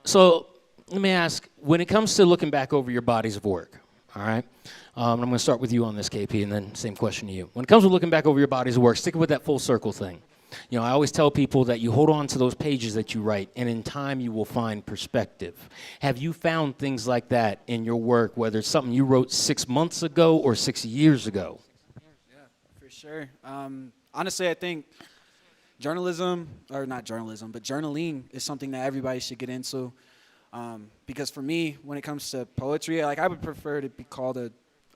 So let me ask, when it comes to looking back over your bodies of work, all right? I'm going to start with you on this, KP, and then same question to you. When it comes to looking back over your bodies of work, sticking with that full circle thing. I always tell people that you hold on to those pages that you write, and in time you will find perspective. Have you found things like that in your work, whether it's something you wrote 6 months ago or 6 years ago? Yeah, for sure. Honestly, I think journalism, or not journalism, but journaling is something that everybody should get into. Because for me, when it comes to poetry, I would prefer to be called a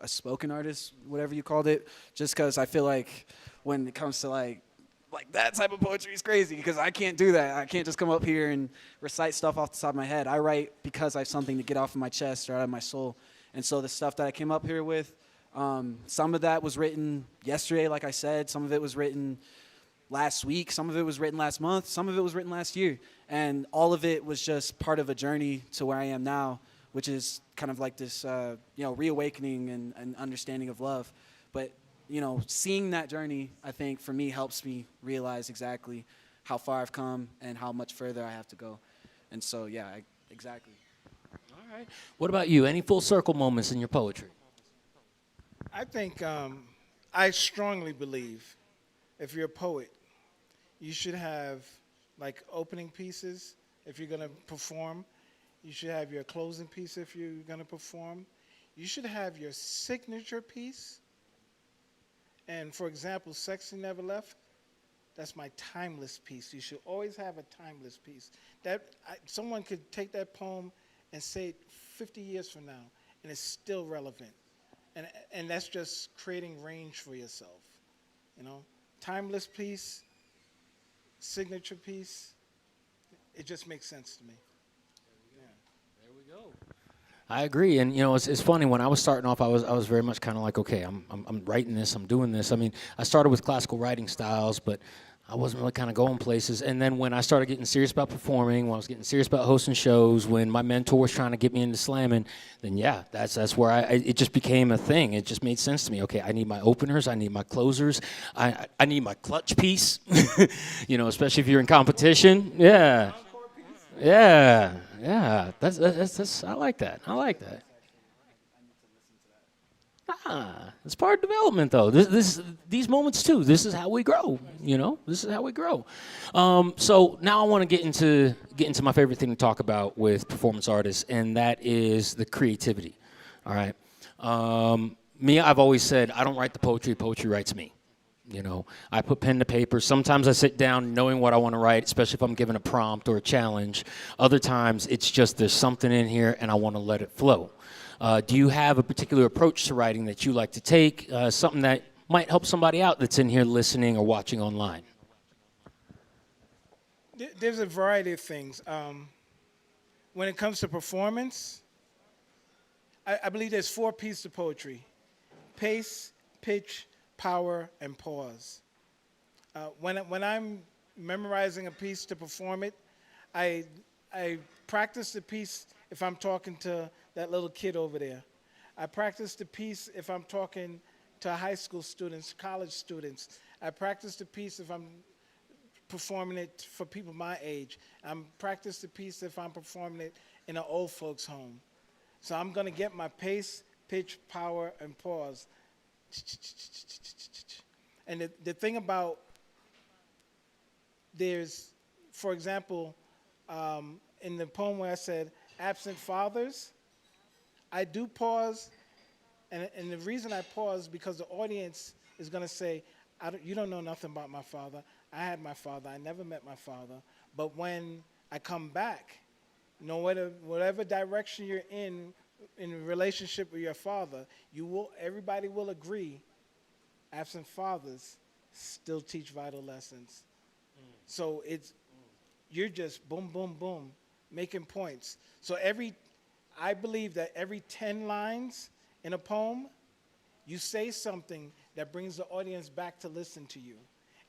spoken artist, whatever you called it, just because I feel like when it comes to like that type of poetry is crazy, because I can't do that. I can't just come up here and recite stuff off the top of my head. I write because I have something to get off of my chest or out of my soul. And so the stuff that I came up here with, some of that was written yesterday, like I said. Some of it was written last week. Some of it was written last month. Some of it was written last year. And all of it was just part of a journey to where I am now, which is kind of like this, reawakening and understanding of love. But, seeing that journey, I think, for me, helps me realize exactly how far I've come and how much further I have to go. And so, yeah, exactly. All right. What about you? Any full circle moments in your poetry? I think I strongly believe if you're a poet, you should have like opening pieces if you're going to perform. You should have your closing piece if you're going to perform. You should have your signature piece. And for example, Sexy Never Left, that's my timeless piece. You should always have a timeless piece. Someone could take that poem and say it 50 years from now, and it's still relevant. And that's just creating range for yourself. Timeless piece, signature piece, it just makes sense to me. There we go. I agree, and it's funny. When I was starting off, I was very much kind of like, okay, I'm writing this, I'm doing this. I mean, I started with classical writing styles, but I wasn't really kind of going places. And then when I started getting serious about performing, when I was getting serious about hosting shows, when my mentor was trying to get me into slamming, then yeah, that's where it just became a thing. It just made sense to me. Okay, I need my openers, I need my closers, I need my clutch piece. Especially if you're in competition. Yeah. Yeah. That's I like that. It's part of development, though. These moments too. This is how we grow. This is how we grow. So now I want to get into my favorite thing to talk about with performance artists, and that is the creativity. All right. Me, I've always said I don't write the poetry. Poetry writes me. I put pen to paper. Sometimes I sit down knowing what I want to write, especially if I'm given a prompt or a challenge. Other times it's just there's something in here and I want to let it flow. Do you have a particular approach to writing that you like to take, something that might help somebody out that's in here listening or watching online? There's a variety of things. When it comes to performance, I believe there's 4 pieces of poetry: pace, pitch, power, and pause. When I'm memorizing a piece to perform it, I practice the piece if I'm talking to that little kid over there. I practice the piece if I'm talking to high school students, college students. I practice the piece if I'm performing it for people my age. I practice the piece if I'm performing it in an old folks' home. So I'm going to get my pace, pitch, power, and pause. And the thing about for example, in the poem where I said absent fathers, I do pause, and the reason I pause because the audience is going to say, you don't know nothing about my father. I had my father. I never met my father. But when I come back, whatever direction you're in in a relationship with your father, everybody will agree, absent fathers still teach vital lessons. So you're just boom, boom, boom, making points. So I believe that every 10 lines in a poem, you say something that brings the audience back to listen to you.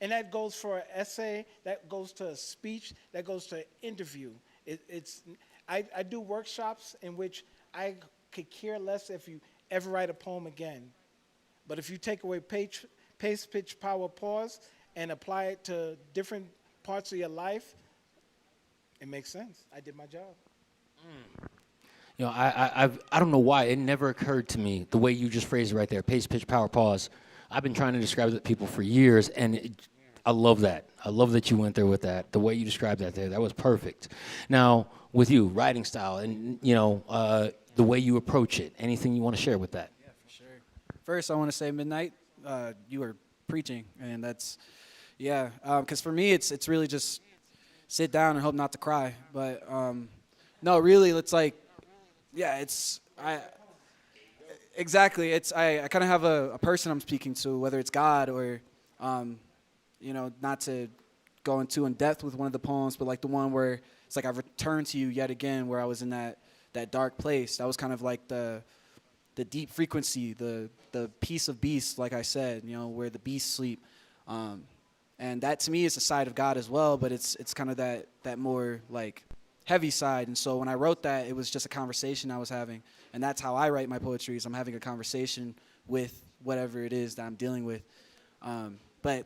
And that goes for an essay, that goes to a speech, that goes to an interview. I do workshops in which I could care less if you ever write a poem again. But if you take away pace, pitch, power, pause, and apply it to different parts of your life, it makes sense. I did my job. You know, I don't know why it never occurred to me the way you just phrased it right there, pace, pitch, power, pause. I've been trying to describe it to people for years, and I love that. I love that you went there with that. The way you described that there, that was perfect. Now, with you, writing style, and the way you approach it, anything you want to share with that? Yeah, for sure. First, I want to say Midnight, you were preaching, and that's, yeah, because for me, it's really just sit down and hope not to cry. But no, really, it's like, yeah, exactly. I kind of have a person I'm speaking to, whether it's God or, not to go into in depth with one of the poems, but like the one where it's like I returned to you yet again, where I was in that dark place. That was kind of like the deep frequency, the peace of beasts, like I said, where the beasts sleep. And that to me is a side of God as well, but it's kind of that more like heavy side. And so when I wrote that, it was just a conversation I was having. And that's how I write my poetry, is I'm having a conversation with whatever it is that I'm dealing with. But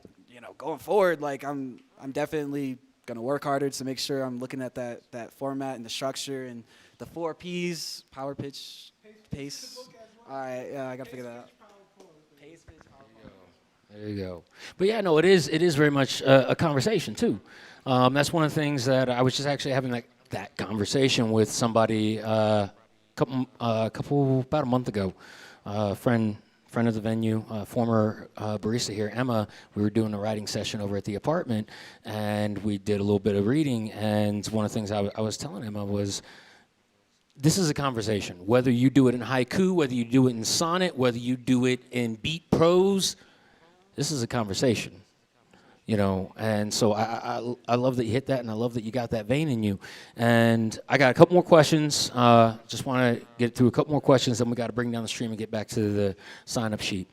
going forward, like I'm definitely gonna work harder to make sure I'm looking at that format and the structure and the 4 P's: power, pitch, pace. All right, yeah, I gotta figure that out. Pace, pitch, power, There you go. But yeah, no, it is very much a conversation too. That's one of the things that I was just actually having that conversation with somebody about a month ago. Friend of the venue, former barista here, Emma. We were doing a writing session over at the apartment, and we did a little bit of reading. And one of the things I was telling Emma was, this is a conversation. Whether you do it in haiku, whether you do it in sonnet, whether you do it in beat prose, this is a conversation. And so I love that you hit that, and I love that you got that vein in you. And I got a couple more questions. Just want to get through a couple more questions, then we got to bring down the stream and get back to the sign-up sheet.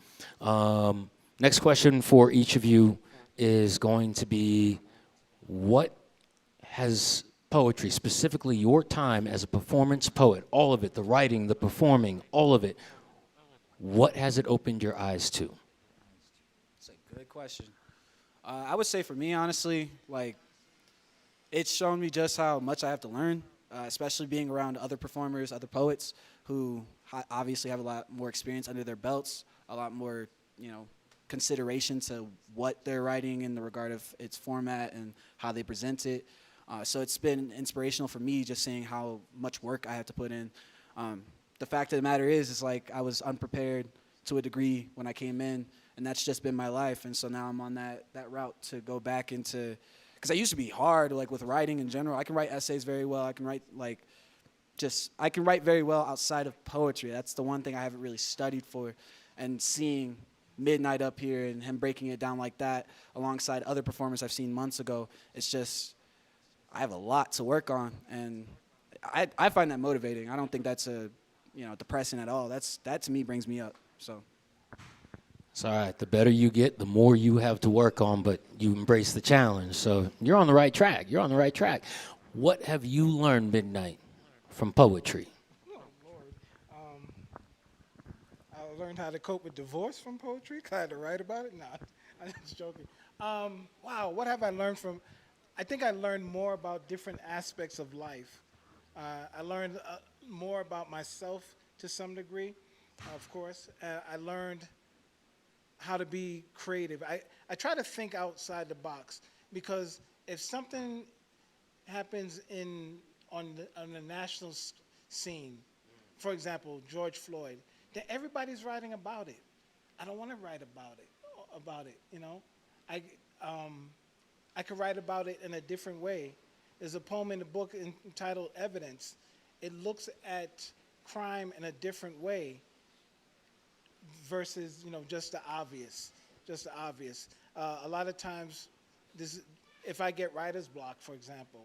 Next question for each of you is going to be, what has poetry, specifically your time as a performance poet, all of it, the writing, the performing, all of it, what has it opened your eyes to? That's a good question. I would say for me, honestly, like, it's shown me just how much I have to learn, especially being around other performers, other poets who obviously have a lot more experience under their belts, a lot more, consideration to what they're writing in the regard of its format and how they present it. So it's been inspirational for me, just seeing how much work I have to put in. The fact of the matter is like I was unprepared to a degree when I came in, and that's just been my life. And so now I'm on that route to go back into, because I used to be hard, like with writing in general. I can write essays very well. I can write I can write very well outside of poetry. That's the one thing I haven't really studied for. And seeing Midnight up here and him breaking it down like that alongside other performers I've seen months ago, it's just, I have a lot to work on. And I find that motivating. I don't think that's depressing at all. That to me brings me up. So. It's all right. The better you get, the more you have to work on, but you embrace the challenge. So you're on the right track. You're on the right track. What have you learned, Midnight, from poetry? Oh, Lord. I learned how to cope with divorce from poetry, 'cause I had to write about it. Nah, I'm just joking. Wow, what have I learned from? I think I learned more about different aspects of life. I learned more about myself to some degree, of course. I learned how to be creative. I try to think outside the box, because if something happens on the national scene, for example, George Floyd, then everybody's writing about it. I don't want to write about it. I could write about it in a different way. There's a poem in the book entitled Evidence. It looks at crime in a different way versus, just the obvious. Just the obvious. A lot of times, this, if I get writer's block, for example,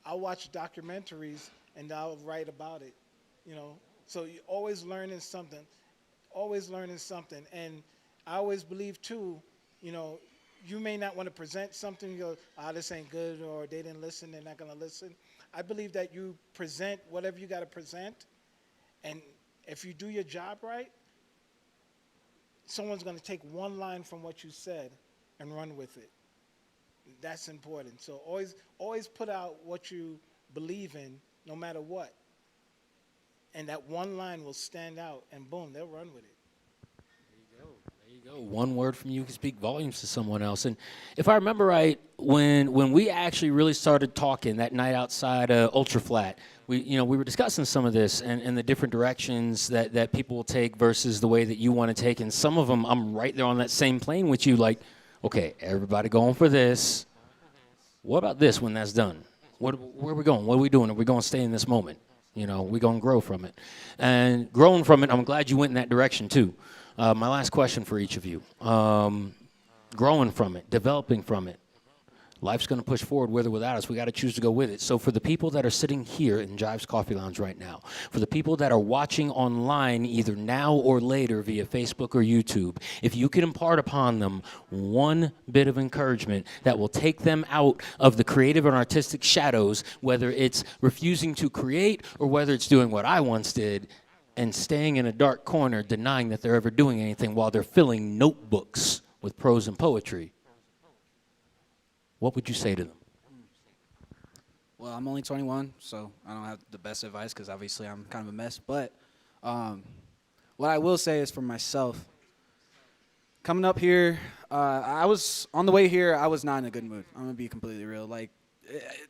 I'll watch documentaries and I'll write about it. You know, so you're always learning something. And I always believe too, you know, you may not want to present something. You go, this ain't good, or they didn't listen. They're not gonna listen. I believe that you present whatever you got to present, and if you do your job right, someone's going to take one line from what you said and run with it. That's important. So always put out what you believe in, no matter what. And that one line will stand out, and boom, they'll run with it. There you go. One word from you can speak volumes to someone else. And if I remember right, when we actually really started talking that night outside Ultra Flat, we were discussing some of this and the different directions that people will take versus the way that you want to take. And some of them, I'm right there on that same plane with you. Like, okay, everybody going for this. What about this when that's done? Where are we going? What are we doing? Are we going to stay in this moment? We're going to grow from it. And growing from it, I'm glad you went in that direction too. My last question for each of you. Growing from it, developing from it. Life's going to push forward with or without us. We got to choose to go with it. So for the people that are sitting here in Jive's Coffee Lounge right now, for the people that are watching online either now or later via Facebook or YouTube, if you can impart upon them one bit of encouragement that will take them out of the creative and artistic shadows, whether it's refusing to create or whether it's doing what I once did and staying in a dark corner, denying that they're ever doing anything while they're filling notebooks with prose and poetry, what would you say to them? Well, I'm only 21, so I don't have the best advice because obviously I'm kind of a mess. But what I will say is for myself, coming up here, I was on the way here, I was not in a good mood. I'm going to be completely real. Like,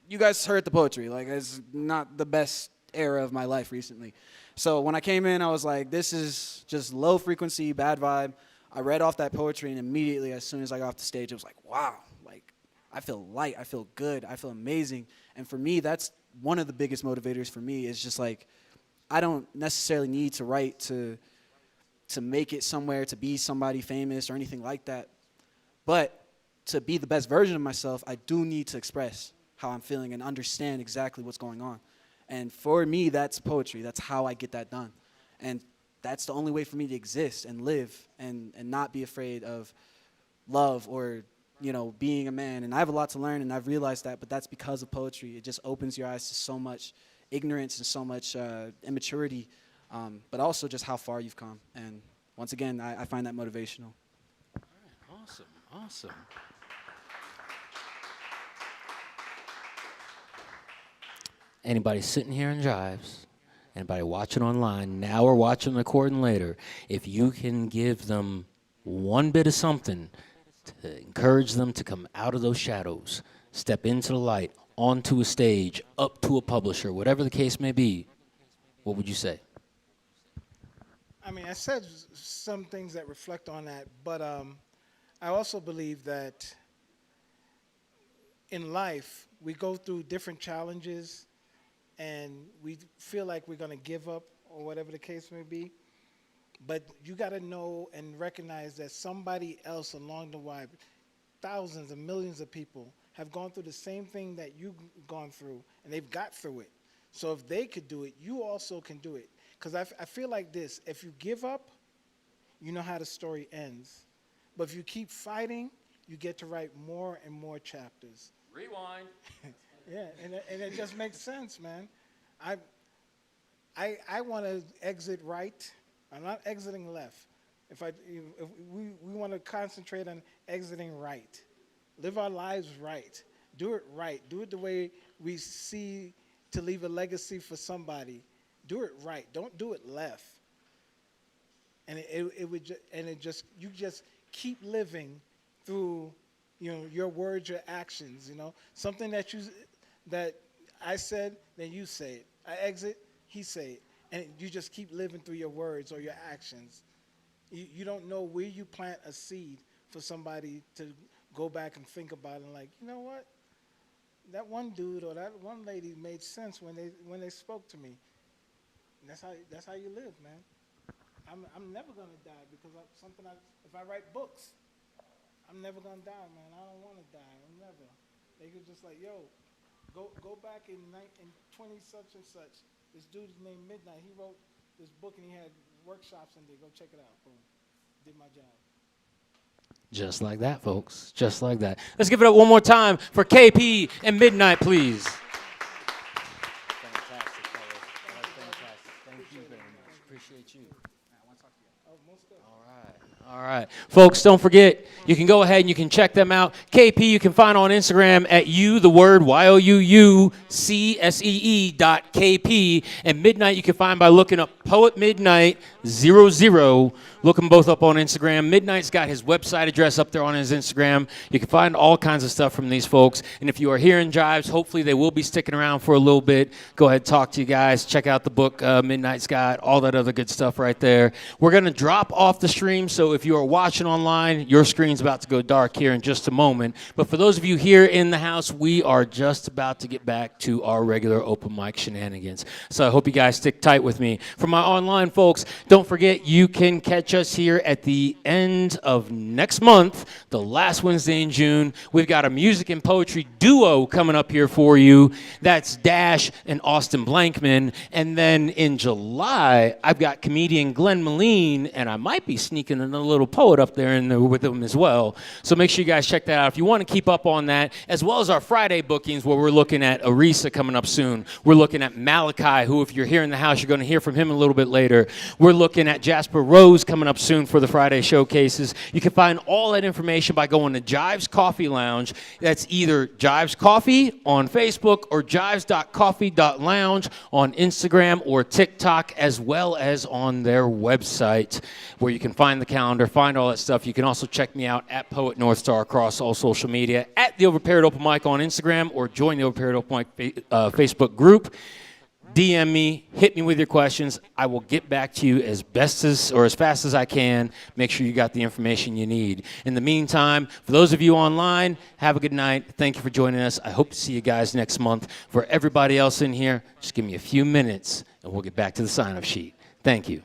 you guys heard the poetry. Like, it's not the best era of my life recently. So when I came in, I was like, this is just low frequency, bad vibe. I read off that poetry, and immediately, as soon as I got off the stage, it was like, wow. I feel light, I feel good, I feel amazing. And for me, that's one of the biggest motivators for me is just like, I don't necessarily need to write to make it somewhere, to be somebody famous or anything like that. But to be the best version of myself, I do need to express how I'm feeling and understand exactly what's going on. And for me, that's poetry. That's how I get that done. And that's the only way for me to exist and live and not be afraid of love or being a man. And I have a lot to learn, and I've realized that, but that's because of poetry. It just opens your eyes to so much ignorance and so much immaturity, but also just how far you've come. And once again, I find that motivational. All right, awesome. Anybody sitting here in Jives, anybody watching online now or watching the recording later, if you can give them one bit of something to encourage them to come out of those shadows, step into the light, onto a stage, up to a publisher, whatever the case may be, what would you say? I mean, I said some things that reflect on that, but I also believe that in life, we go through different challenges, and we feel like we're going to give up or whatever the case may be. But you got to know and recognize that somebody else along the way, thousands and millions of people, have gone through the same thing that you've gone through, and they've got through it. So if they could do it, you also can do it. Because I feel like this. If you give up, you know how the story ends. But if you keep fighting, you get to write more and more chapters. Rewind. Yeah, and it just makes sense, man. I want to exit right. I'm not exiting left. If we want to concentrate on exiting right, live our lives right, do it right, do it the way we see to leave a legacy for somebody. Do it right. Don't do it left. And you just keep living through, your words, your actions. Something that I said, then you say it. I exit, he say it. And you just keep living through your words or your actions. You don't know where you plant a seed for somebody to go back and think about and like, you know what? That one dude or that one lady made sense when they spoke to me. And that's how you live, man. I'm never gonna die because if I write books, I'm never gonna die, man. I don't want to die. I'm never. They could just like, yo, go back in 20 such and such. This dude named Midnight. He wrote this book and he had workshops in there. Go check it out. Boom. Did my job. Just like that, folks. Just like that. Let's give it up one more time for KP and Midnight, please. Fantastic, fellas. That was fantastic. Thank you very much. Appreciate you. All right. Folks, don't forget, you can go ahead and you can check them out. KP, you can find on Instagram at youtheword.KP. And Midnight, you can find by looking up Poet Midnight 00. Look them both up on Instagram. Midnight's got his website address up there on his Instagram. You can find all kinds of stuff from these folks. And if you are here in Jives, hopefully they will be sticking around for a little bit. Go ahead, talk to you guys. Check out the book Midnight's got, all that other good stuff right there. We're going to drop off the stream, so if you are watching online, your screen's about to go dark here in just a moment. But for those of you here in the house, we are just about to get back to our regular open mic shenanigans. So I hope you guys stick tight with me. For my online folks, don't forget you can catch us here at the end of next month, the last Wednesday in June. We've got a music and poetry duo coming up here for you. That's Dash and Austyn Blankman. And then in July, I've got comedian Glen Melin, and I might be sneaking in a little poet up there with them as well. So make sure you guys check that out if you want to keep up on that, as well as our Friday bookings where we're looking at Arisa coming up soon. We're looking at Malachi, who if you're here in the house, you're going to hear from him a little bit later. We're looking at Jasper Rose coming up soon for the Friday showcases. You can find all that information by going to Jives Coffee Lounge. That's either Jives Coffee on Facebook or jives.coffee.lounge on Instagram or TikTok, as well as on their website where you can find the calendar, find all that stuff. You can also check me out at Poet North Star across all social media, at the Overpaired Open Mic on Instagram, or join the Overpaired Open Mic Facebook group. DM me, hit me with your questions. I will get back to you as fast as I can. Make sure you got the information you need. In the meantime, for those of you online, have a good night. Thank you for joining us. I hope to see you guys next month. For everybody else in here, just give me a few minutes and we'll get back to the sign-up sheet. Thank you.